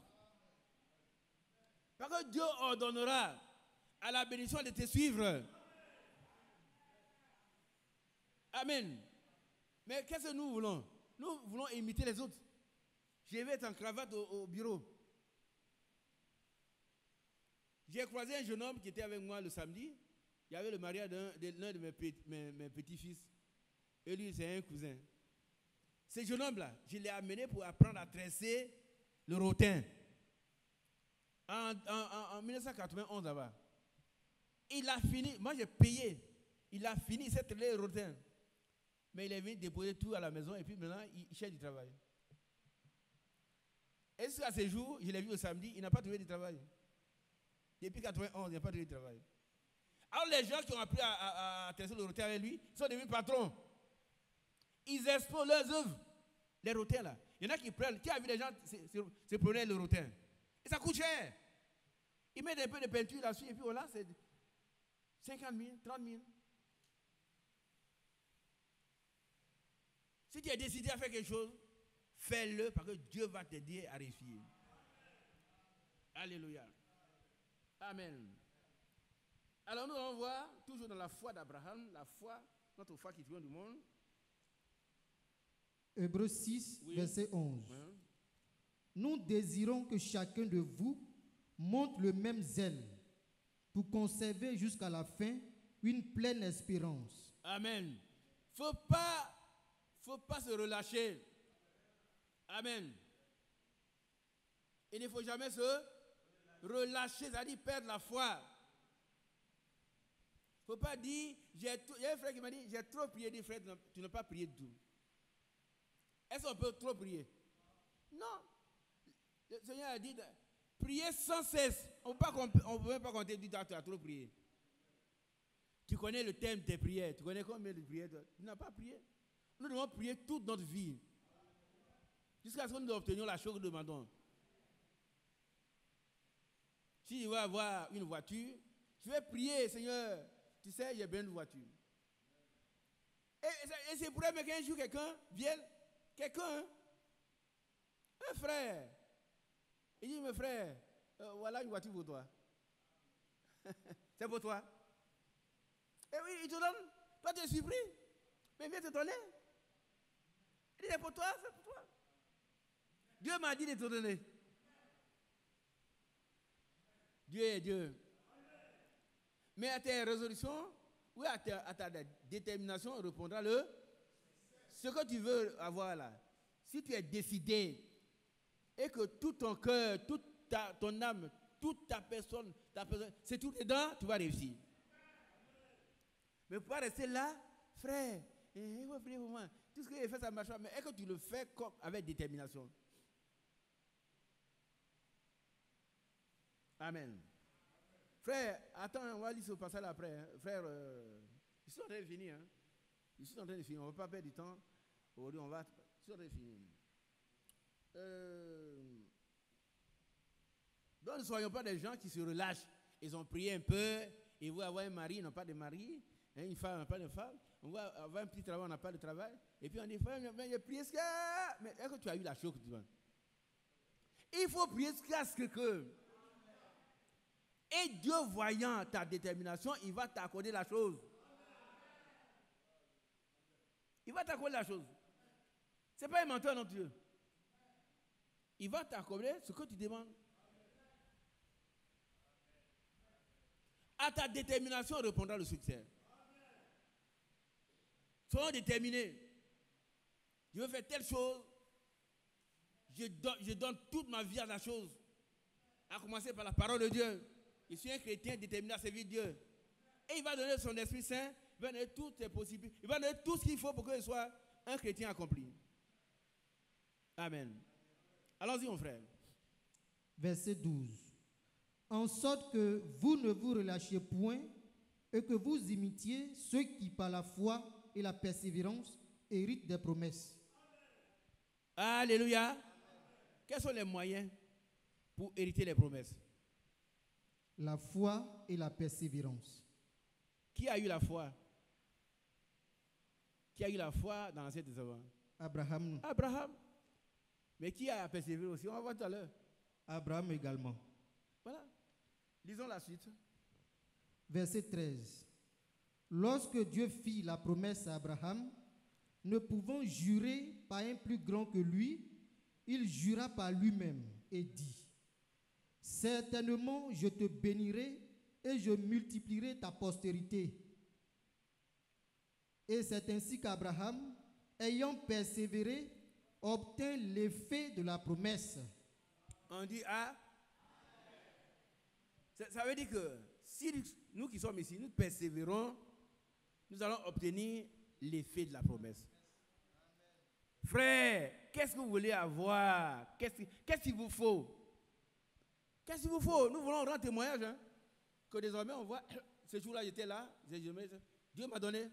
Parce que Dieu ordonnera à la bénédiction de te suivre. Amen. Mais qu'est-ce que nous voulons? Nous voulons imiter les autres. Je vais être en cravate au bureau. J'ai croisé un jeune homme qui était avec moi le samedi. Il y avait le mariage d'un de mes petits-fils. Et lui, c'est un cousin. Ce jeune homme-là, je l'ai amené pour apprendre à tresser le rotin. En 1991 là-bas. Il a fini, moi j'ai payé. Il a fini, il s'est tressé le rotin. Mais il est venu déposer tout à la maison et puis maintenant il cherche du travail. Et jusqu'à ce jour, je l'ai vu au samedi, il n'a pas trouvé de travail. Depuis 1991, il n'a pas trouvé de travail. Alors les gens qui ont appris à tresser le rotin avec lui sont devenus patrons. Ils exposent leurs œuvres, les rotins là. Il y en a qui prennent, qui a vu les gens se promener le rotin. Et ça coûte cher. Ils mettent un peu de peinture là-dessus et puis voilà, c'est 50 000, 30 000. Si tu es décidé à faire quelque chose, fais-le parce que Dieu va t'aider à réussir. Alléluia. Amen. Alors nous allons voir, toujours dans la foi d'Abraham, la foi, notre foi qui vient du monde. Hébreux 6, Oui. verset 11. Oui. Nous désirons que chacun de vous montre le même zèle pour conserver jusqu'à la fin une pleine espérance. Amen. Faut pas se relâcher. Amen. Il ne faut jamais se relâcher, c'est-à-dire perdre la foi. Il ne faut pas dire, il y a un frère qui m'a dit, j'ai trop prié, dit frère, tu n'as pas prié du tout. Est-ce qu'on peut trop prier? Non. Le Seigneur a dit, priez sans cesse. On ne peut même pas compter, tu as trop prié. Tu connais le thème de tes prières, tu connais combien de prières, tu n'as pas prié. Nous devons prier toute notre vie. Jusqu'à ce que nous obtenions la chose que nous demandons. Si je veux avoir une voiture, je vais prier, Seigneur, tu sais, j'ai besoin d'une voiture. Et c'est pour ça qu'un jour quelqu'un vienne Quelqu'un, un frère, il dit, mes frères, voilà une voiture pour toi. C'est pour toi. Et oui, il te donne. Toi, tu es surpris. Mais viens te donner. Il dit, c'est pour toi, c'est pour toi. Dieu m'a dit de te donner. Dieu est Dieu. Mais à tes résolutions, ou à ta détermination, répondra ce que tu veux avoir là. Si tu es décidé et que tout ton cœur, toute ton âme, toute ta personne, c'est tout dedans, tu vas réussir. Mais il ne faut pas rester là, frère. Il faut prier pour moi. Tout ce que j'ai fait, ça marche pas. Mais est-ce que tu le fais avec détermination? Amen. Frère, attends, on va lire ce passage après. Hein. Frère, je suis en train de finir. Hein. Je suis en train de finir. On ne va pas perdre du temps. Aujourd'hui, je suis en train de finir. Donc, ne soyons pas des gens qui se relâchent. Ils ont prié un peu. Ils vont avoir un mari, ils n'ont pas de mari. Hein, une femme, ils n'ont pas de femme. On va avoir un petit travail, on n'a pas de travail. Et puis on dit, frère, j'ai prié ce que... Mais est-ce que tu as eu la chose que tu veux? Il faut prier ce que... Et Dieu voyant ta détermination, il va t'accorder la chose. Il va t'accorder la chose. Ce n'est pas un menteur non plus. Il va t'accorder ce que tu demandes. À ta détermination répondra le succès. Soyons déterminés. Je veux faire telle chose. Je donne toute ma vie à la chose. À commencer par la parole de Dieu. Je suis un chrétien déterminé à servir Dieu. Et il va donner son Esprit Saint. Il va donner toutes les possibilités. Il va donner tout ce qu'il faut pour qu'il soit un chrétien accompli. Amen. Allons-y, mon frère. Verset 12. En sorte que vous ne vous relâchiez point et que vous imitiez ceux qui, par la foi et la persévérance, héritent des promesses. Alléluia. Quels sont les moyens pour hériter les promesses? La foi et la persévérance. Qui a eu la foi? Qui a eu la foi dans l'Ancien Testament? Abraham. Abraham. Mais qui a persévéré aussi? On va voir tout à l'heure. Abraham également. Voilà. Lisons la suite. Verset 13. Lorsque Dieu fit la promesse à Abraham, ne pouvant jurer par un plus grand que lui, il jura par lui-même et dit, certainement je te bénirai et je multiplierai ta postérité. Et c'est ainsi qu'Abraham, ayant persévéré, obtint l'effet de la promesse. On dit ah. Ça veut dire que si nous qui sommes ici, nous persévérons, nous allons obtenir l'effet de la promesse. Frère, qu'est-ce que vous voulez avoir? Qu'est-ce qu'il vous faut? Qu'est-ce qu'il vous faut? Nous voulons rendre témoignage. Hein? Que désormais on voit, ce jour-là j'étais là, Dieu m'a donné.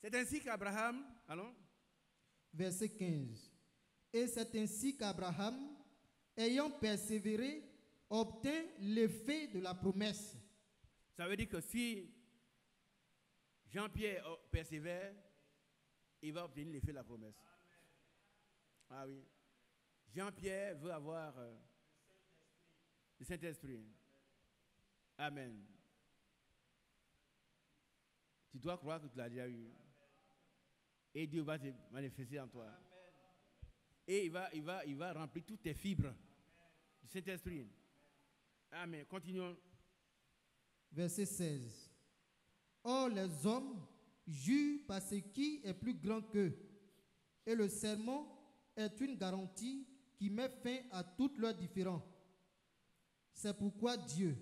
C'est ainsi qu'Abraham, allons. Verset 15. Et c'est ainsi qu'Abraham, ayant persévéré, obtint l'effet de la promesse. Ça veut dire que si Jean-Pierre persévère, il va obtenir l'effet de la promesse. Ah oui. Jean-Pierre veut avoir le Saint-Esprit. Amen. Tu dois croire que tu l'as déjà eu. Et Dieu va se manifester en toi. Et il va remplir toutes tes fibres du Saint-Esprit. Amen. Continuons. Verset 16. Or, les hommes jurent par ce qui est plus grand qu'eux. Et le serment est une garantie qui met fin à toutes leurs différends. C'est pourquoi Dieu,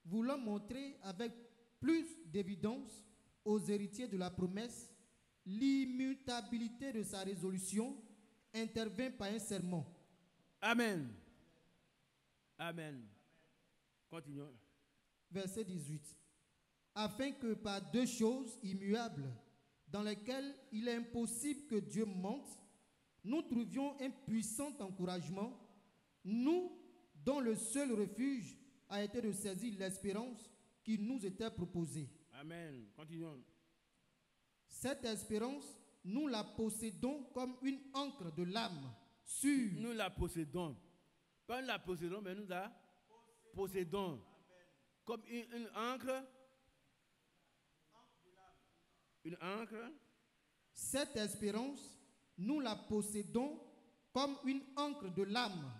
voulant montrer avec plus d'évidence aux héritiers de la promesse l'immutabilité de sa résolution, intervint par un serment. Amen. Amen. Continuons. Verset 18. Afin que par deux choses immuables, dans lesquelles il est impossible que Dieu mente, nous trouvions un puissant encouragement, nous dont le seul refuge a été de saisir l'espérance qui nous était proposée. Amen. Continuons. Cette espérance nous la possédons comme une encre de l'âme sûre. Nous la possédons. Pas nous la possédons, mais nous la possédons. Comme une encre. Une encre. Cette espérance, nous la possédons comme une encre de l'âme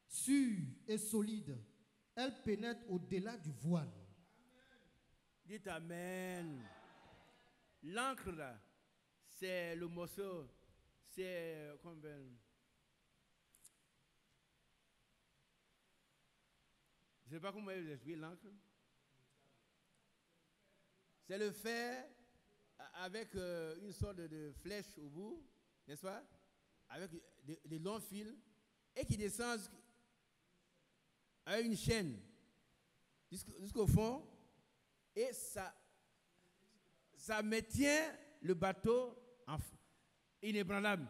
sûre et solide. Elle pénètre au-delà du voile. Dites Amen. L'encre là, c'est le morceau, c'est combien? Je ne sais pas comment vous expliquer l'encre. C'est le fer avec une sorte de flèche au bout, n'est-ce pas? Avec des longs fils et qui descend à une chaîne jusqu'au fond et ça maintient le bateau inébranlable.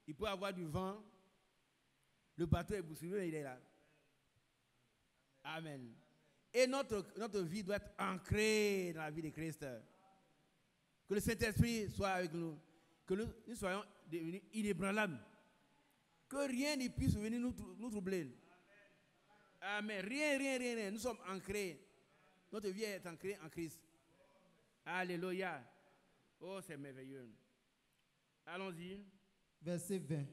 Il peut avoir du vent, le bateau est bousculé, il est là. Amen. Et notre vie doit être ancrée dans la vie de Christ. Que le Saint-Esprit soit avec nous. Que nous soyons devenus inébranlables. Que rien ne puisse venir nous troubler. Amen. Rien. Nous sommes ancrés. Notre vie est ancrée en Christ. Alléluia. Oh, c'est merveilleux. Allons-y. Verset 20.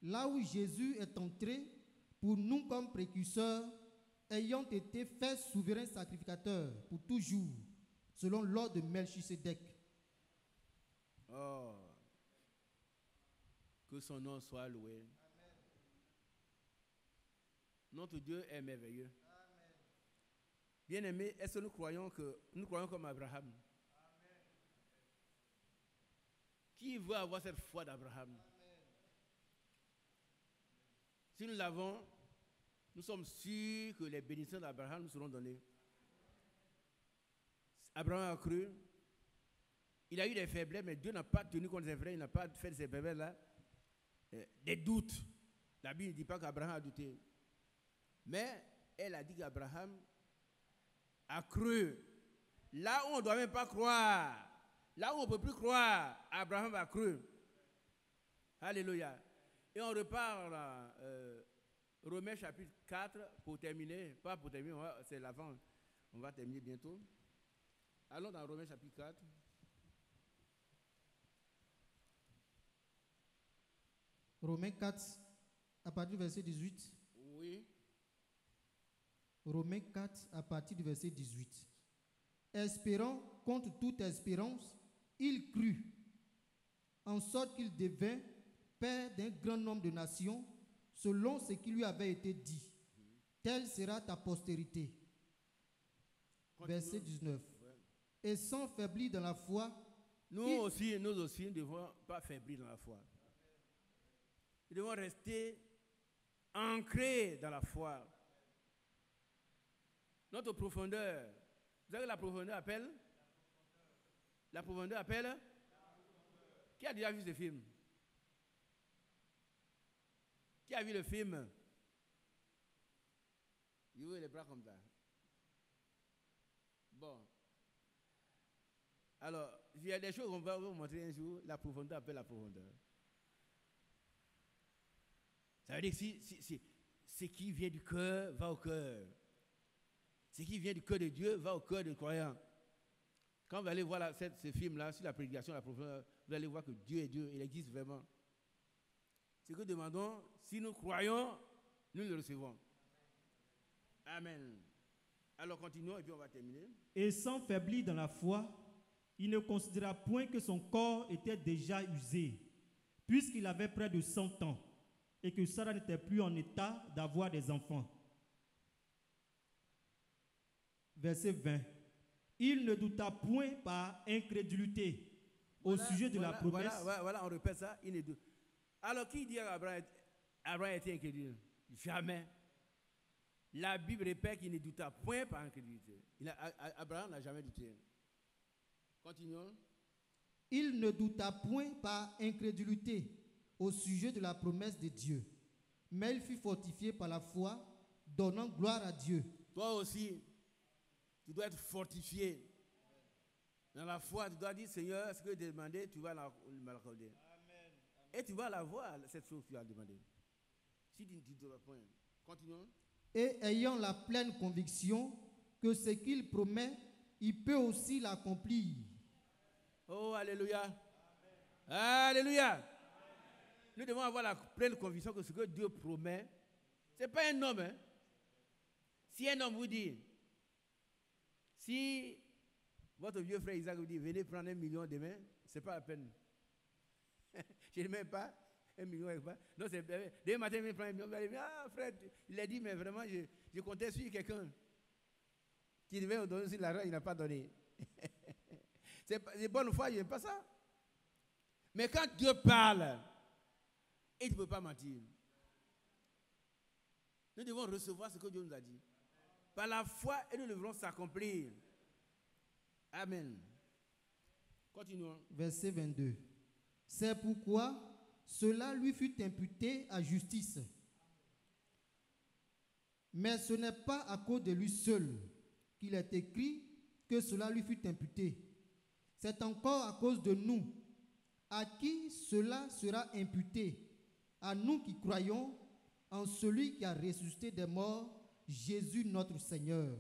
Là où Jésus est entré pour nous comme précurseurs, ayant été fait souverain sacrificateur pour toujours, selon l'ordre de Melchisédek. Oh, que son nom soit loué. Amen. Notre Dieu est merveilleux. Amen. Bien-aimés, est-ce que nous croyons comme Abraham? Amen. Qui veut avoir cette foi d'Abraham? Si nous l'avons, nous sommes sûrs que les bénédictions d'Abraham nous seront données. Abraham a cru. Il a eu des faiblesses, mais Dieu n'a pas tenu compte de ses frères. Il n'a pas fait de ces faiblesses-là des doutes. La Bible ne dit pas qu'Abraham a douté. Mais elle a dit qu'Abraham a cru. Là où on ne doit même pas croire, là où on ne peut plus croire, Abraham a cru. Alléluia. Et on repart là, Romains chapitre 4 pour terminer. Pas pour terminer, c'est l'avant. On va terminer bientôt. Allons dans Romains chapitre 4. Romains 4, à partir du verset 18. Oui. Romains 4, à partir du verset 18. Espérant contre toute espérance, il crut, en sorte qu'il devint père d'un grand nombre de nations, selon ce qui lui avait été dit. Telle sera ta postérité. Verset 19. Ouais. Et sans faiblir dans la foi. Nous aussi, ne devons pas faiblir dans la foi. Nous devons rester ancrés dans la foi. Notre profondeur. Vous savez que la profondeur appelle? La profondeur appelle? Qui a déjà vu ce film? Qui a vu le film? Il ouvre les bras comme ça. Bon. Alors, il y a des choses qu'on va vous montrer un jour. La profondeur appelle la profondeur. Ça veut dire que ce qui vient du cœur va au cœur. Ce qui vient du cœur de Dieu va au cœur du croyant. Quand vous allez voir ce film-là, sur la prédication, la profondeur, vous allez voir que Dieu est Dieu, il existe vraiment. Ce que nous demandons, si nous croyons, nous le recevons. Amen. Alors continuons et puis on va terminer. Et sans faiblir dans la foi, il ne considéra point que son corps était déjà usé, puisqu'il avait près de 100 ans, et que Sarah n'était plus en état d'avoir des enfants. Verset 20. Il ne douta point par incrédulité au sujet de la promesse. Voilà, on répète ça. Il ne doute. Alors, qui dit qu'Abraham était incrédule? Jamais. La Bible répète qu'il ne douta point par incrédulité. Abraham n'a jamais douté. Continuons. Il ne douta point par incrédulité au sujet de la promesse de Dieu, mais il fut fortifié par la foi, donnant gloire à Dieu. Toi aussi, tu dois être fortifié. Dans la foi, tu dois dire, Seigneur, ce que tu as demandé, tu vas m'accorder. Et tu vas l'avoir, cette chose que tu as demandé. Si tu ne te dois point. Continuons. Et ayant la pleine conviction que ce qu'il promet, il peut aussi l'accomplir. Oh, alléluia. Alléluia. Nous devons avoir la pleine conviction que ce que Dieu promet, ce n'est pas un homme. Hein? Si un homme vous dit, si votre vieux frère Isaac vous dit, venez prendre 1 million demain, ce n'est pas la peine. Je ne mets pas 1 million. Non, c'est demain matin, il prend 1 million. Vous allez dire, ah frère, il a dit, mais vraiment, je comptais sur quelqu'un qui devait nous donner aussi l'argent, il n'a pas donné. C'est bonne foi, je n'aime pas ça. Mais quand Dieu parle, il ne peut pas mentir. Nous devons recevoir ce que Dieu nous a dit. Par la foi, et nous devrons s'accomplir. Amen. Continuons. Verset 22. C'est pourquoi cela lui fut imputé à justice. Mais ce n'est pas à cause de lui seul qu'il est écrit que cela lui fut imputé. C'est encore à cause de nous, à qui cela sera imputé, à nous qui croyons en celui qui a ressuscité des morts, Jésus notre Seigneur,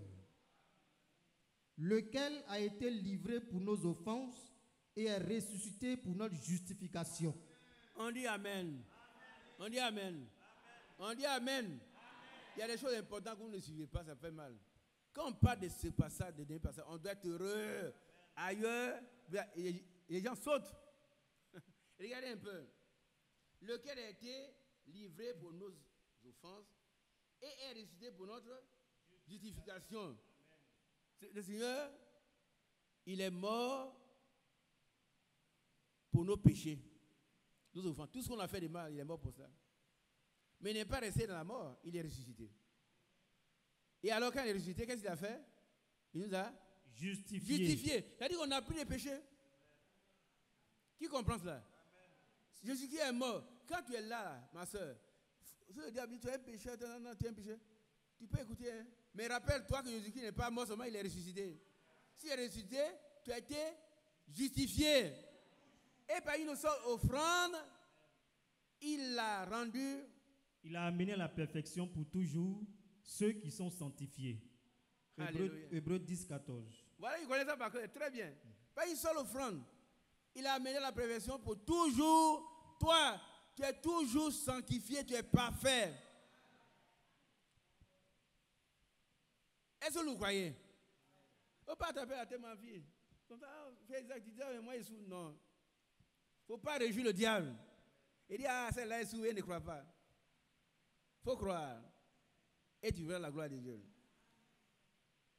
lequel a été livré pour nos offenses et est ressuscité pour notre justification. On dit Amen. On dit Amen. On dit Amen. Il y a des choses importantes que vous ne suivez pas, ça fait mal. Quand on parle de ce passage, de dernier passage, on doit être heureux. Ailleurs, les gens sautent. Regardez un peu. Lequel a été livré pour nos offenses et est ressuscité pour notre justification. Le Seigneur, il est mort pour nos péchés, nos offenses. Tout ce qu'on a fait de mal, il est mort pour ça. Mais il n'est pas resté dans la mort, il est ressuscité. Et alors quand il est ressuscité, qu'est-ce qu'il a fait? Il nous a justifié. C'est-à-dire qu'on a pris les péchés. Qui comprend cela? Jésus-Christ est mort. Quand tu es là, ma soeur, le diable dit, tu es un pécheur, non, tu es un pécheur. Tu peux écouter, hein? Mais rappelle-toi que Jésus-Christ n'est pas mort seulement, il est ressuscité. S'il est ressuscité, tu as été justifié. Et par une seule offrande, il l'a rendu. Il a amené à la perfection pour toujours ceux qui sont sanctifiés. Hébreux 10, 14. Voilà, il connaît ça par cœur, très bien. Par une seule offrande, il a amené à la perfection pour toujours. Toi, tu es toujours sanctifié, tu es parfait. Est-ce que vous croyez? Il ne faut pas taper la tête, ma fille. Comme ça, fais exact, tu dis, moi, il est non. Il ne faut pas réjouir le diable. Il dit, ah, celle-là est sous, elle ne croit pas. Il faut croire. Et tu verras la gloire de Dieu.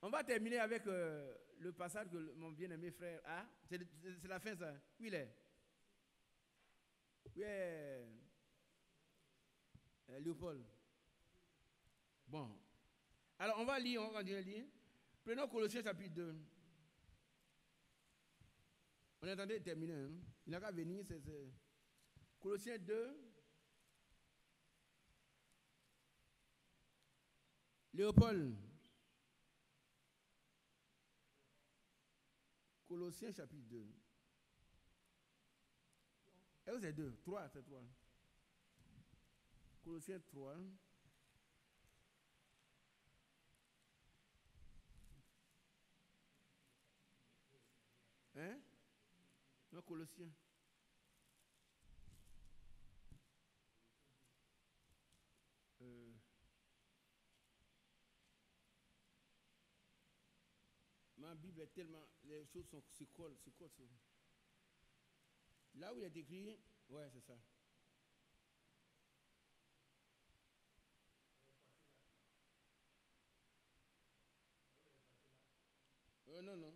On va terminer avec le passage que mon bien-aimé frère a. C'est la fin, ça. Où il est? Où est Léopold? Bon. Alors, on va lire, on va continuer à lire. Prenons Colossiens chapitre 2. On est en train de terminer. Hein? Il n'a qu'à venir. C'est Colossiens 2. Léopold. Colossiens chapitre 2. Et vous êtes 2, 3, c'est 3. Colossiens 3. Hein? Non, Colossiens. Ma Bible est tellement... Les choses se collent. Là où il est écrit... Ouais, c'est ça. Non.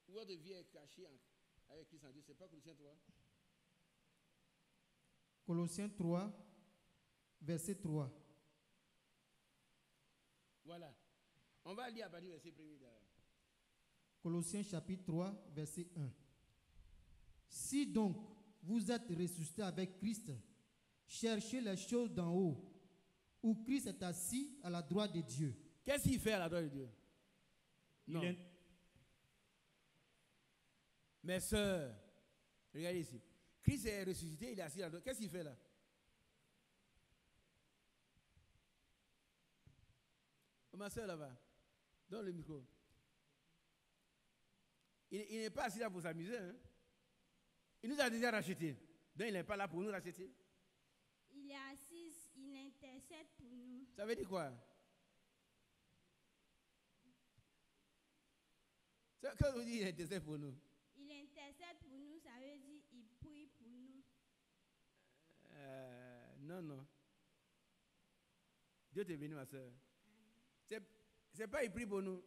Où votre vie est cachée avec Christ en Dieu. C'est pas Colossiens 3. Colossiens 3, verset 3. Voilà. On va lire à partir du verset 1er d'ailleurs. Colossiens chapitre 3, verset 1. Si donc vous êtes ressuscités avec Christ, cherchez les choses d'en haut, où Christ est assis à la droite de Dieu. Qu'est-ce qu'il fait à la droite de Dieu? Non. Mes sœurs, regardez ici. Christ est ressuscité, il est assis là-dedans. Qu'est-ce qu'il fait là? Ma sœur là-bas, dans le micro. Il n'est pas assis là pour s'amuser. Hein? Il nous a déjà rachetés. Donc il n'est pas là pour nous racheter. Il est assis, il intercède pour nous. Ça veut dire quoi? Quand vous dites il intercède pour nous? Il intercède pour nous, ça veut dire il prie pour nous. Non. Dieu t'est béni, ma soeur. C'est pas il prie pour nous.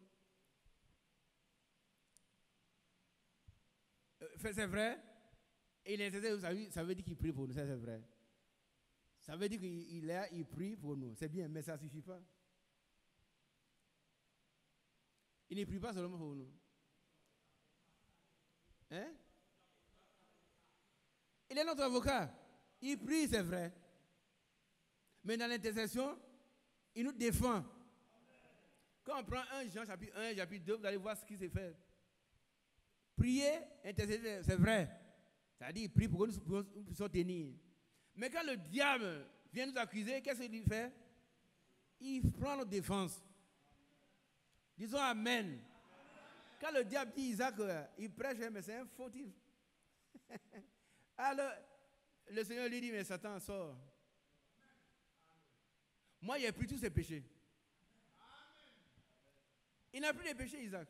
C'est vrai. Il intercède, ça veut dire qu'il prie pour nous, ça c'est vrai. Ça veut dire qu'il prie pour nous. C'est bien, mais ça ne suffit pas. Il ne prie pas seulement pour nous. Hein? Il est notre avocat. Il prie, c'est vrai. Mais dans l'intercession, il nous défend. Quand on prend 1 Jean chapitre 1, chapitre 2, vous allez voir ce qui s'est fait. Prier, intercéder, c'est vrai. C'est-à-dire, il prie pour que nous puissions tenir. Mais quand le diable vient nous accuser, qu'est-ce qu'il fait? Il prend notre défense. Disons Amen. Quand le diable dit Isaac, il prêche, mais c'est un fautif. Alors, le Seigneur lui dit, mais Satan, sort. Moi, il a pris tous ses péchés. Il n'a plus de péchés, Isaac.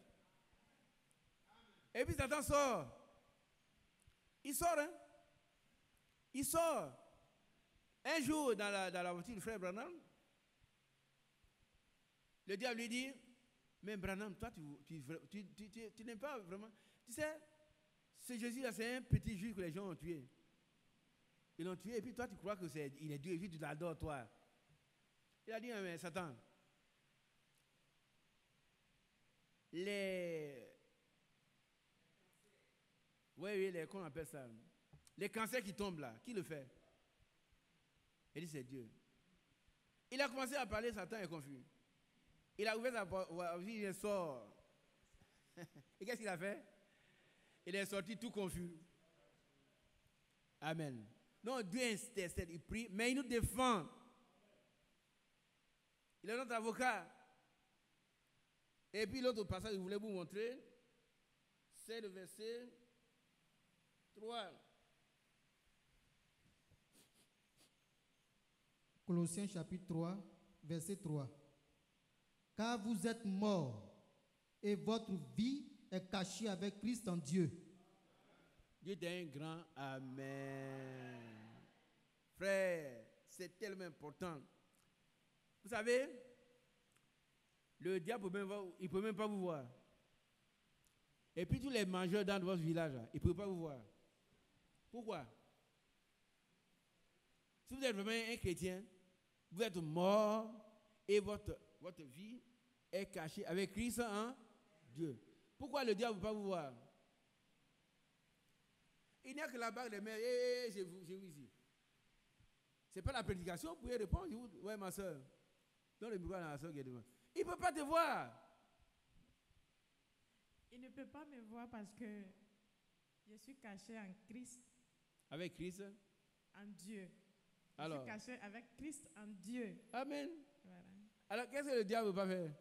Et puis Satan sort. Il sort, hein? Il sort. Un jour, dans la voiture du frère Branham, le diable lui dit, mais Branham, toi, tu n'aimes pas vraiment. Tu sais, ce Jésus-là, c'est un petit juif que les gens ont tué. Ils l'ont tué, et puis toi, tu crois qu'il est Dieu, et puis tu l'adores, toi. Il a dit, mais Satan, comment on appelle ça? Les cancers qui tombent là, qui le fait? Il dit, c'est Dieu. Il a commencé à parler, Satan est confus. Il a ouvert sa porte, il sort. Et qu'est-ce qu'il a fait? Il est sorti tout confus. Amen. Non, Dieu intercède, il prie, mais il nous défend. Il est notre avocat. Et puis l'autre passage que je voulais vous montrer, c'est le verset 3. Colossiens chapitre 3, verset 3. Car vous êtes morts et votre vie est cachée avec Christ en Dieu. Dieu est un grand Amen. Frère, c'est tellement important. Vous savez, le diable il ne peut même pas vous voir. Et puis tous les mangeurs dans votre village, ils ne peuvent pas vous voir. Pourquoi? Si vous êtes vraiment un chrétien, vous êtes mort et votre vie est cachée avec Christ en Dieu. Pourquoi le diable ne peut pas vous voir? Il n'y a que la bague des mères. J'ai vu ici. Ce n'est pas la prédication, vous pouvez répondre. Oui, ma soeur. Dans le micro, la soeur qui est devant. Il ne peut pas te voir. Il ne peut pas me voir parce que je suis caché en Christ. Avec Christ? En Dieu. Alors, je suis caché avec Christ en Dieu. Amen. Voilà. Alors, qu'est-ce que le diable ne peut pas faire?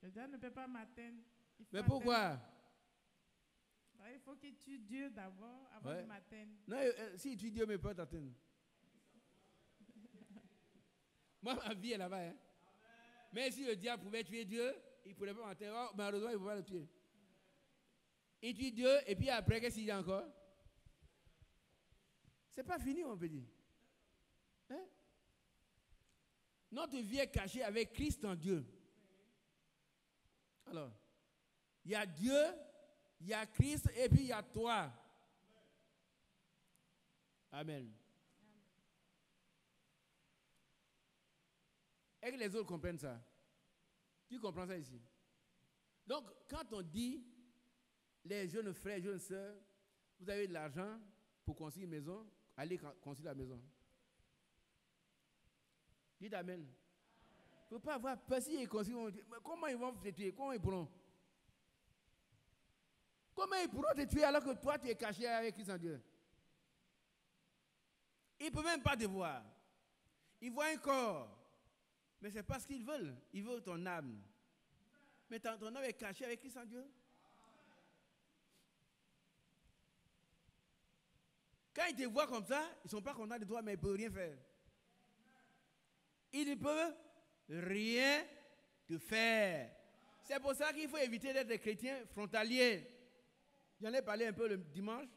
Le diable ne peut pas m'atteindre. Mais pourquoi? Il faut qu'il tue Dieu d'abord avant de m'atteindre. Non, si tu Dieu, mais peut t'atteindre. Moi, ma vie est là-bas. Hein? Mais si le diable pouvait tuer Dieu, il ne pourrait pas m'atteindre. Oh, malheureusement, il ne pouvait pas le tuer. Il tue Dieu, et puis après, qu'est-ce qu'il y a encore? C'est pas fini, on peut dire. Hein? Notre vie est cachée avec Christ en Dieu. Alors, il y a Dieu, il y a Christ, et puis il y a toi. Amen. Et que les autres comprennent ça. Tu comprends ça ici? Donc, quand on dit, les jeunes frères, jeunes sœurs, vous avez de l'argent pour construire une maison, allez construire la maison. Dites Amen. Il ne faut pas avoir peur si ils construisent. Comment ils vont se tuer? Comment ils pourront? Comment ils pourront te tuer alors que toi, tu es caché avec Christ en Dieu? Ils ne peuvent même pas te voir. Ils voient un corps. Mais ce n'est pas ce qu'ils veulent. Ils veulent ton âme. Mais ton âme est cachée avec Christ en Dieu. Quand ils te voient comme ça, ils ne sont pas contents de toi, mais ils ne peuvent rien faire. Ils ne peuvent rien te faire. C'est pour ça qu'il faut éviter d'être des chrétiens frontaliers. J'en ai parlé un peu le dimanche.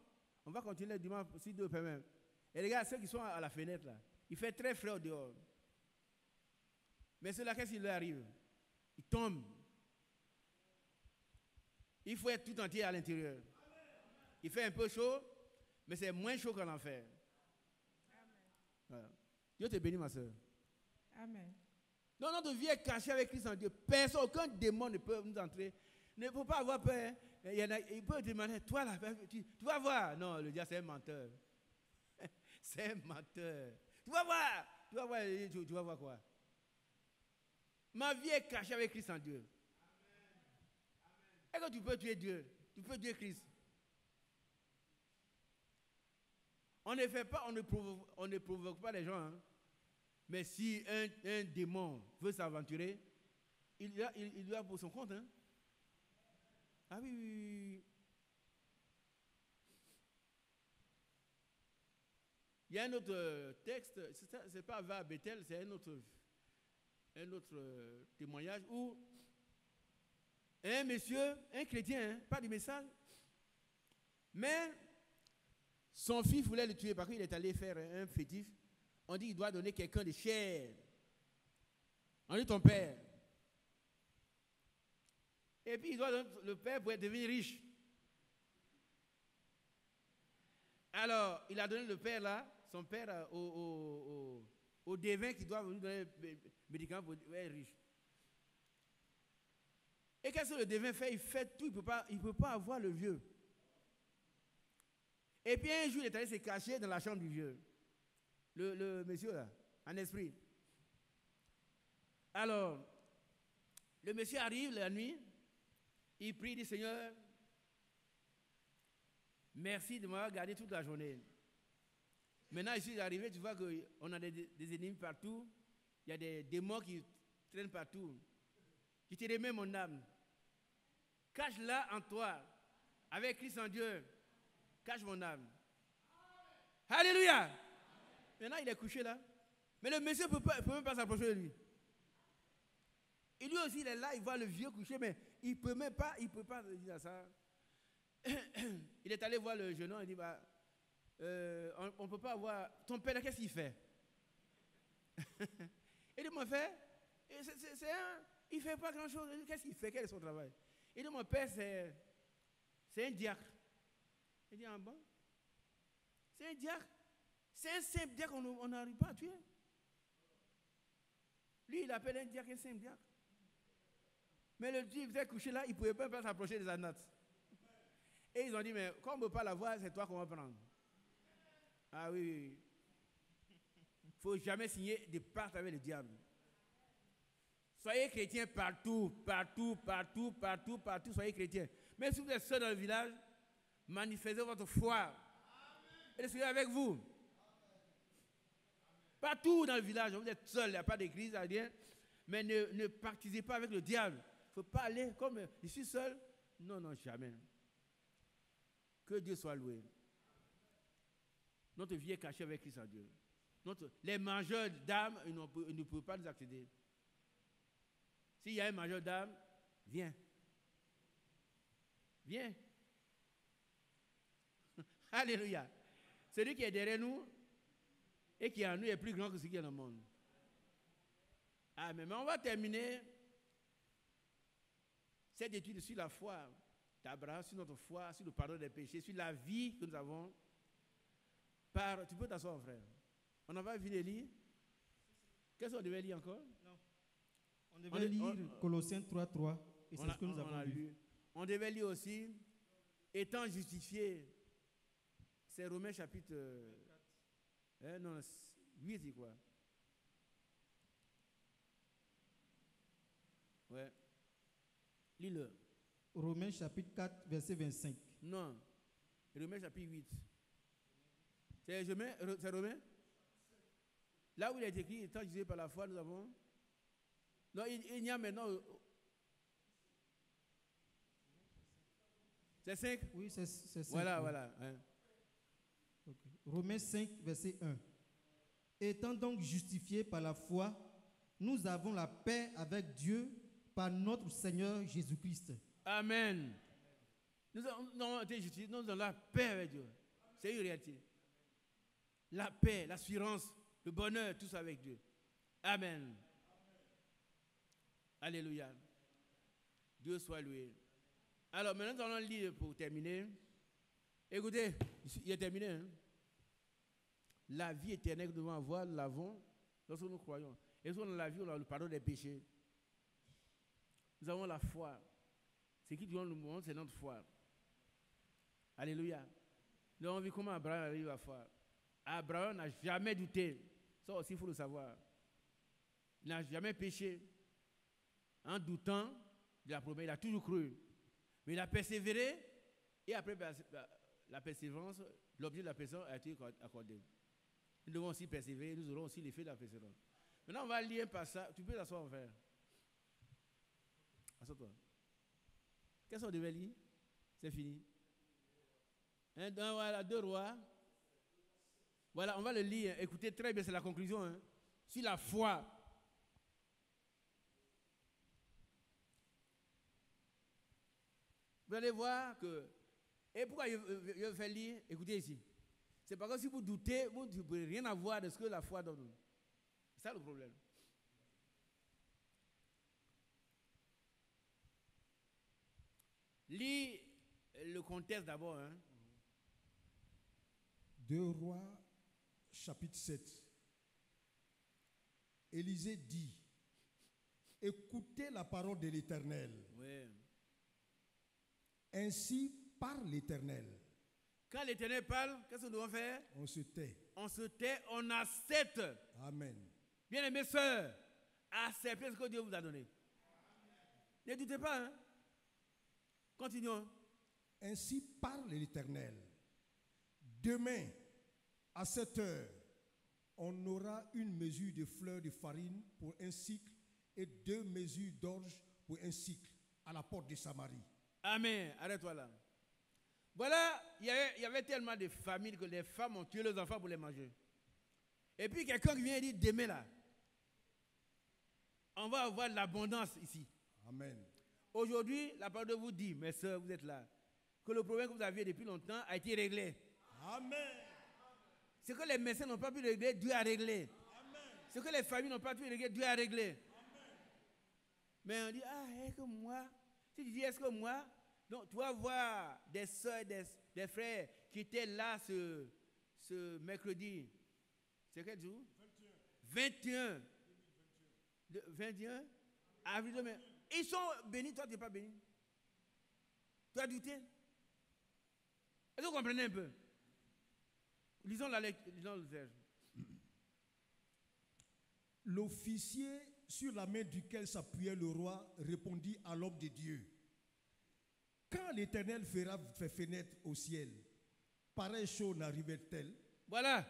On va continuer le dimanche si Dieu permet. Et regarde ceux qui sont à la fenêtre là. Il fait très frais au dehors. Mais ceux-là, qu'est-ce qui leur arrive? Ils tombent. Il faut être tout entier à l'intérieur. Il fait un peu chaud, mais c'est moins chaud qu'en enfer. Voilà. Dieu te bénit, ma soeur. Amen. Donc notre vie est cachée avec Christ en Dieu. Personne, aucun démon ne peut nous entrer. Il ne faut pas avoir peur. Il peut demander, toi là, tu vas voir. Non, le diable c'est un menteur. C'est un menteur. Tu vas voir. Tu vas voir quoi? Ma vie est cachée avec Christ en Dieu. Est-ce que tu peux tuer Dieu? Tu peux tuer Christ. On ne fait pas, on ne provoque pas les gens. Hein. Mais si un démon veut s'aventurer, il doit pour son compte. Hein. Ah oui. Il y a un autre texte, ce n'est pas va à Bethel, c'est un autre témoignage où un monsieur, un chrétien, hein, pas du message, mais son fils voulait le tuer parce qu'il est allé faire un fétiche. On dit qu'il doit donner quelqu'un de cher. On dit ton père. Et puis il doit donner le père pour devenir riche. Alors, il a donné le père là, son père au devin qui doit lui donner des médicaments pour être riche. Et qu'est-ce que le devin fait? Il fait tout, il ne peut pas avoir le vieux. Et puis un jour, il est allé se cacher dans la chambre du vieux. Le monsieur là, en esprit. Alors, le monsieur arrive la nuit, il prie, il dit Seigneur, merci de m'avoir gardé toute la journée. Maintenant, je suis arrivé, tu vois qu'on a des ennemis partout, il y a des démons qui traînent partout. Je te remets mon âme. Cache-la en toi, avec Christ en Dieu. Cache mon âme. Alléluia. Maintenant, il est couché là. Mais le monsieur ne peut même pas s'approcher de lui. Et lui aussi, il est là, il voit le vieux couché, mais il ne peut même pas, dire ça. Il est allé voir le jeune homme, il dit, on ne peut pas avoir... Ton père, qu'est-ce qu'il fait? Il dit, mon frère, il ne fait pas grand-chose. Qu'est-ce qu'il fait? Quel est son travail? Il dit, mon père, c'est un diacre. Il dit, ah bon? C'est un diacre. C'est un simple diacre qu'on n'arrive pas à tuer. Lui, il appelle un diacre un simple diacre. Mais le dieu était couché là, il ne pouvait pas s'approcher des anates. Et ils ont dit, mais comme on ne peut pas la voir, c'est toi qu'on va prendre. Ah oui. Il ne faut jamais signer de pacte avec le diable. Soyez chrétiens partout. Soyez chrétiens. Même si vous êtes seul dans le village, manifestez votre foi. Et soyez avec vous. Partout dans le village, vous êtes seul, il n'y a pas d'église, rien. Mais ne participez pas avec le diable. Il ne faut pas aller comme je suis seul. Non, jamais. Que Dieu soit loué. Notre vie est cachée avec Christ en Dieu. Les mangeurs d'âmes, ils ne peuvent pas nous accéder. S'il y a un mangeur d'âmes, viens. Viens. Alléluia. Celui qui est derrière nous et qui est en nous est plus grand que ce qui est dans le monde. Amen. Mais on va terminer cette étude sur la foi d'Abraham, sur notre foi, sur le pardon des péchés, sur la vie que nous avons. Tu peux t'asseoir, frère. On en va venir lire. Qu'est-ce qu'on devait lire encore? Non. On devait lire Colossiens 3:3. Et c'est ce que nous avons lu. On devait lire aussi, étant justifié, c'est Romains chapitre 8, c'est quoi? Ouais. Lis-le. Romains chapitre 4, verset 25. Non. Romains chapitre 8. C'est Romains? Là où il est écrit, étant jugé par la foi, nous avons... Non, il y a maintenant... C'est 5? Oui, c'est 5. Voilà, oui. voilà. Hein. Ok. Romains 5, verset 1. Étant donc justifiés par la foi, nous avons la paix avec Dieu par notre Seigneur Jésus-Christ. Amen. Nous avons été justifiés, nous avons la paix avec Dieu. C'est une réalité. La paix, l'assurance, le bonheur, tout ça avec Dieu. Amen. Alléluia. Dieu soit loué. Alors maintenant, nous allons lire pour terminer. Écoutez, il est terminé. Hein? La vie éternelle que nous devons avoir, nous l'avons lorsque nous croyons. Et lorsque nous avons la vie, on a le pardon des péchés. Nous avons la foi. Ce qui doit nous montrer, c'est notre foi. Alléluia. Nous avons vu comment Abraham arrive à la foi. Abraham n'a jamais douté. Ça aussi, il faut le savoir. Il n'a jamais péché. En doutant de la promesse, il a toujours cru. Mais il a persévéré. Et après la persévérance, l'objet de la persévérance a été accordé. Nous devons aussi persévérer. Nous aurons aussi l'effet de la persévérance. Maintenant, on va lire un passage. Tu peux t'asseoir, frère. Assois-toi. Qu'est-ce qu'on devait lire? C'est fini. Voilà, 2 Rois. Voilà, on va le lire. Écoutez très bien, c'est la conclusion. Hein. Sur la foi. Vous allez voir que... Et pourquoi je veux faire lire? Écoutez ici. C'est parce que si vous doutez, vous ne pouvez rien avoir de ce que la foi donne. C'est ça le problème. Lis le contexte d'abord. Hein. 2 Rois, chapitre 7. Élisée dit, écoutez la parole de l'Éternel. Oui. Ainsi parle l'Éternel. Quand l'Éternel parle, qu'est-ce que nous devons faire? On se tait. On se tait, on accepte. Amen. Bien-aimés sœurs, acceptez ce que Dieu vous a donné. Ne doutez pas. Hein? Continuons. Ainsi parle l'Éternel. Demain, à 7 heures, on aura une mesure de fleurs de farine pour un cycle et 2 mesures d'orge pour un cycle à la porte de Samarie. Amen. Arrête-toi là. Voilà, il y avait tellement de familles que les femmes ont tué leurs enfants pour les manger. Et puis quelqu'un qui vient et dit, demain là, on va avoir de l'abondance ici. Amen. Aujourd'hui, la parole de vous dit, mes soeurs, vous êtes là, que le problème que vous aviez depuis longtemps a été réglé. Amen. Ce que les médecins n'ont pas pu régler, Dieu a réglé. Amen. Ce que les familles n'ont pas pu régler, Dieu a réglé. Amen. Mais on dit, est-ce que moi, si tu dis, est-ce que moi, donc tu vas voir des soeurs, des frères qui étaient là ce mercredi. C'est quel jour? 21. 21 avril 2021. Ils sont bénis, toi tu n'es pas béni. Tu as douté. Est-ce que vous comprenez un peu? Lisons la lecture, lisons le verset. L'officier sur la main duquel s'appuyait le roi répondit à l'homme de Dieu. Quand l'Éternel fera fenêtre au ciel, pareille chose n'arriverait-elle? Voilà.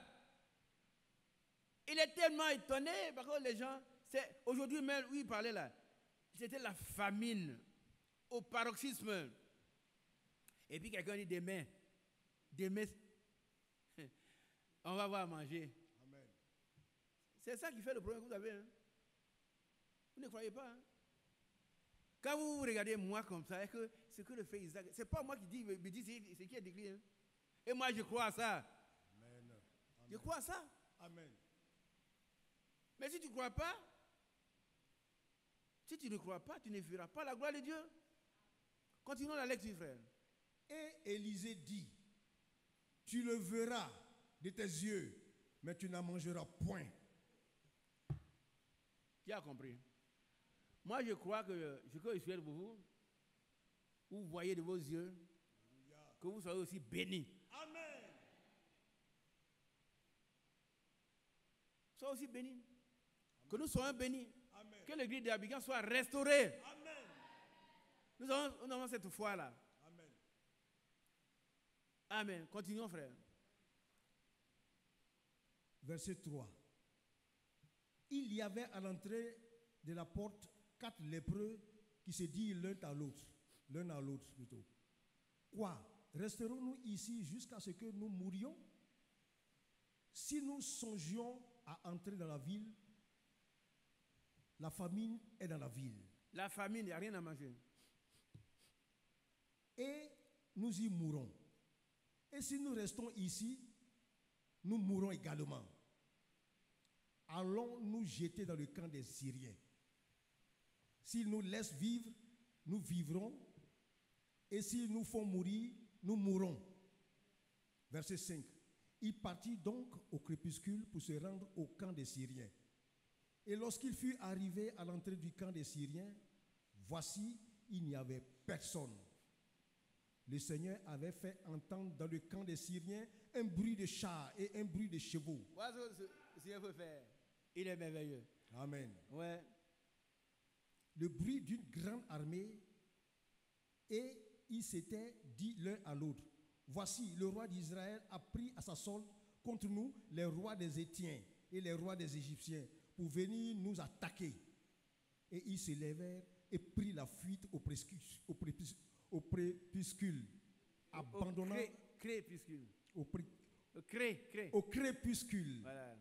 Il est tellement étonné parce que les gens, aujourd'hui même où il parlait là, c'était la famine au paroxysme. Et puis quelqu'un dit demain, on va avoir à manger. Amen. C'est ça qui fait le problème que vous avez. Hein? Vous ne croyez pas. Hein? Quand vous regardez moi comme ça, que ce que le fait Isaac, c'est pas moi qui dis, mais c'est qui est décrit. Hein? Et moi je crois à ça. Amen. Amen. Je crois à ça. Amen. Mais si tu ne crois pas, si tu ne crois pas, tu ne verras pas la gloire de Dieu. Continuons la lecture, frère. Et Élisée dit, tu le verras de tes yeux, mais tu n'en mangeras point. Qui a compris? Moi, je crois que ce que je souhaite pour vous, vous voyez de vos yeux, que vous soyez aussi bénis. Amen. Soyez aussi bénis. Que nous soyons bénis. Amen. Que l'église d'Abidjan soit restaurée. Amen. Nous avons cette foi-là. Amen. Amen. Continuons, frère. Verset 3. Il y avait à l'entrée de la porte 4 lépreux qui se disent l'un à l'autre plutôt. Quoi? Resterons-nous ici jusqu'à ce que nous mourions? Si nous songions à entrer dans la ville, la famine est dans la ville. La famine, il n'y a rien à manger. Et nous y mourrons. Et si nous restons ici, nous mourrons également. Allons nous jeter dans le camp des Syriens. S'ils nous laissent vivre, nous vivrons. Et s'ils nous font mourir, nous mourrons. Verset 5. Il partit donc au crépuscule pour se rendre au camp des Syriens. Et lorsqu'il fut arrivé à l'entrée du camp des Syriens, voici, il n'y avait personne. Le Seigneur avait fait entendre dans le camp des Syriens un bruit de chars et un bruit de chevaux. Voilà ce que le Seigneur veut faire. Il est merveilleux. Amen. Ouais. Le bruit d'une grande armée, et ils s'étaient dit l'un à l'autre: voici, le roi d'Israël a pris à sa solde contre nous les rois des Hétiens et les rois des Égyptiens pour venir nous attaquer. Et ils se levèrent et prirent la fuite au crépuscule, abandonnant Crépuscule. au Au crépuscule, Voilà.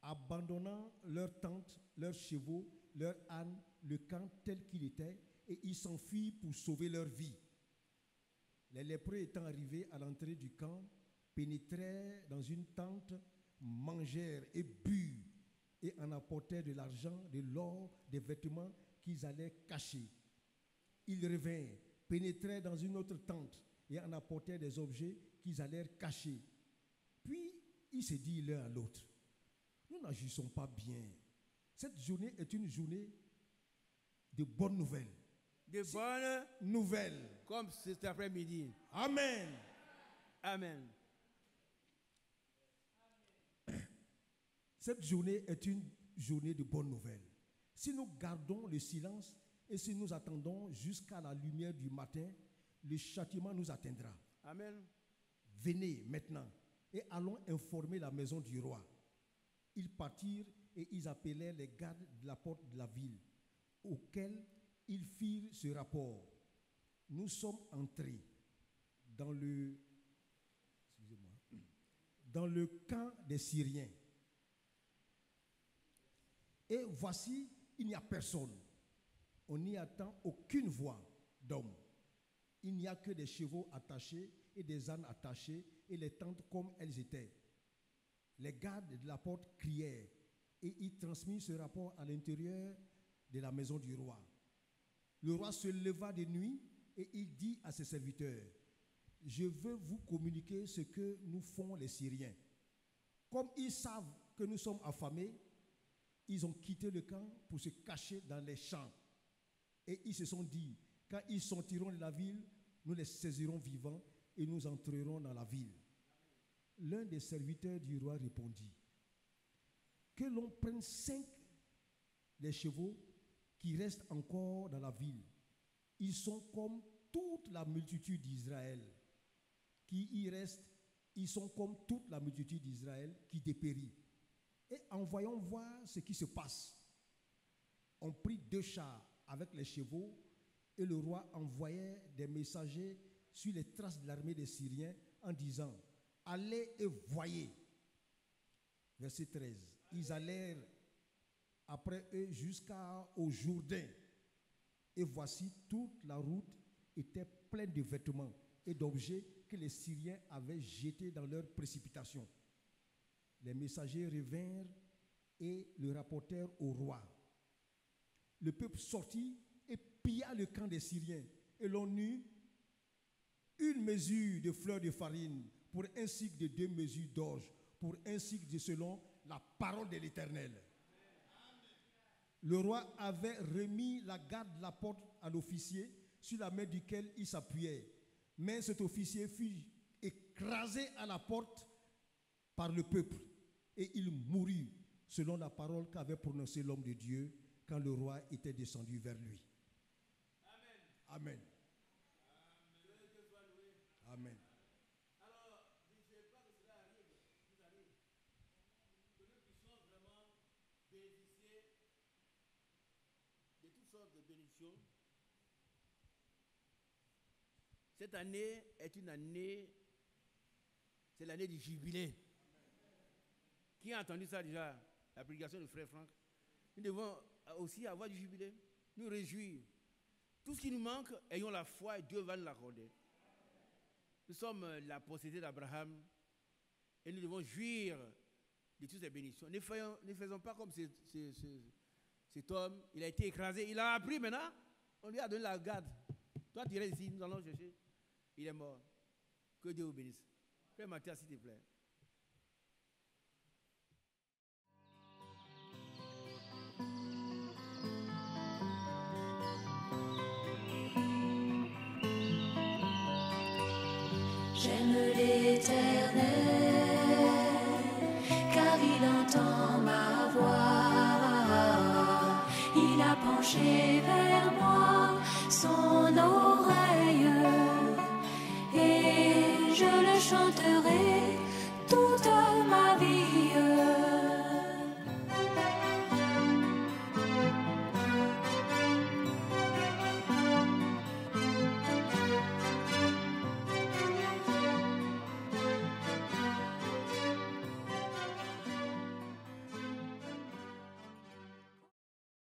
abandonnant leurs tentes, leurs chevaux, leurs ânes, le camp tel qu'il était, et ils s'enfuient pour sauver leur vie. Les lépreux étant arrivés à l'entrée du camp, pénétrèrent dans une tente, mangèrent et burent, et en apportèrent de l'argent, de l'or, des vêtements qu'ils allaient cacher. Ils revinrent, pénétrèrent dans une autre tente, et en apportèrent des objets qu'ils allèrent cacher. Puis ils se dirent l'un à l'autre: nous n'agissons pas bien. Cette journée est une journée de bonnes nouvelles. De bonnes nouvelles. Comme cet après-midi. Amen. Amen. Cette journée est une journée de bonnes nouvelles. Si nous gardons le silence et si nous attendons jusqu'à la lumière du matin, le châtiment nous atteindra. Amen. Venez maintenant et allons informer la maison du roi. Ils partirent et ils appelèrent les gardes de la porte de la ville, auxquels ils firent ce rapport: nous sommes entrés dans le camp des Syriens. Et voici, il n'y a personne. On n'y attend aucune voix d'homme. Il n'y a que des chevaux attachés et des ânes attachés et les tentes comme elles étaient. Les gardes de la porte crièrent et ils transmirent ce rapport à l'intérieur de la maison du roi. Le roi se leva de nuit et il dit à ses serviteurs: je veux vous communiquer ce que nous font les Syriens. Comme ils savent que nous sommes affamés, ils ont quitté le camp pour se cacher dans les champs. Et ils se sont dit: quand ils sortiront de la ville, nous les saisirons vivants et nous entrerons dans la ville. L'un des serviteurs du roi répondit: que l'on prenne 5 des chevaux qui restent encore dans la ville. Ils sont comme toute la multitude d'Israël qui y reste. Ils sont comme toute la multitude d'Israël qui dépérit. Et envoyons voir ce qui se passe. On prit 2 chars avec les chevaux et le roi envoyait des messagers sur les traces de l'armée des Syriens en disant: allez et voyez. Verset 13. Ils allèrent après eux jusqu'au Jourdain. Et voici, toute la route était pleine de vêtements et d'objets que les Syriens avaient jetés dans leur précipitation. Les messagers revinrent et le rapportèrent au roi. Le peuple sortit et pilla le camp des Syriens, et l'on eut une mesure de fleurs de farine pour un cycle de 2 mesures d'orge, pour un cycle de selon la parole de l'Éternel. Le roi avait remis la garde de la porte à l'officier sur la main duquel il s'appuyait. Mais cet officier fut écrasé à la porte par le peuple et il mourut selon la parole qu'avait prononcée l'homme de Dieu quand le roi était descendu vers lui. Amen. Amen. Amen. Alors, bénédictions. Cette année est une année, c'est l'année du jubilé. Qui a entendu ça déjà, la prédication de Frère Franck? Nous devons aussi avoir du jubilé, nous réjouir. Tout ce qui nous manque, ayons la foi et Dieu va nous l'accorder. Nous sommes la postérité d'Abraham et nous devons jouir de toutes ces bénédictions. Ne faisons pas comme cet homme, il a été écrasé, il a appris maintenant, on lui a donné la garde. Toi tu restes ici, nous allons chercher. Il est mort. Que Dieu vous bénisse. Frère Mathias, s'il te plaît. J'aime l'Éternel, car il entend ma voix. Il a penché vers moi son oreille, et je le chanterai toute ma vie.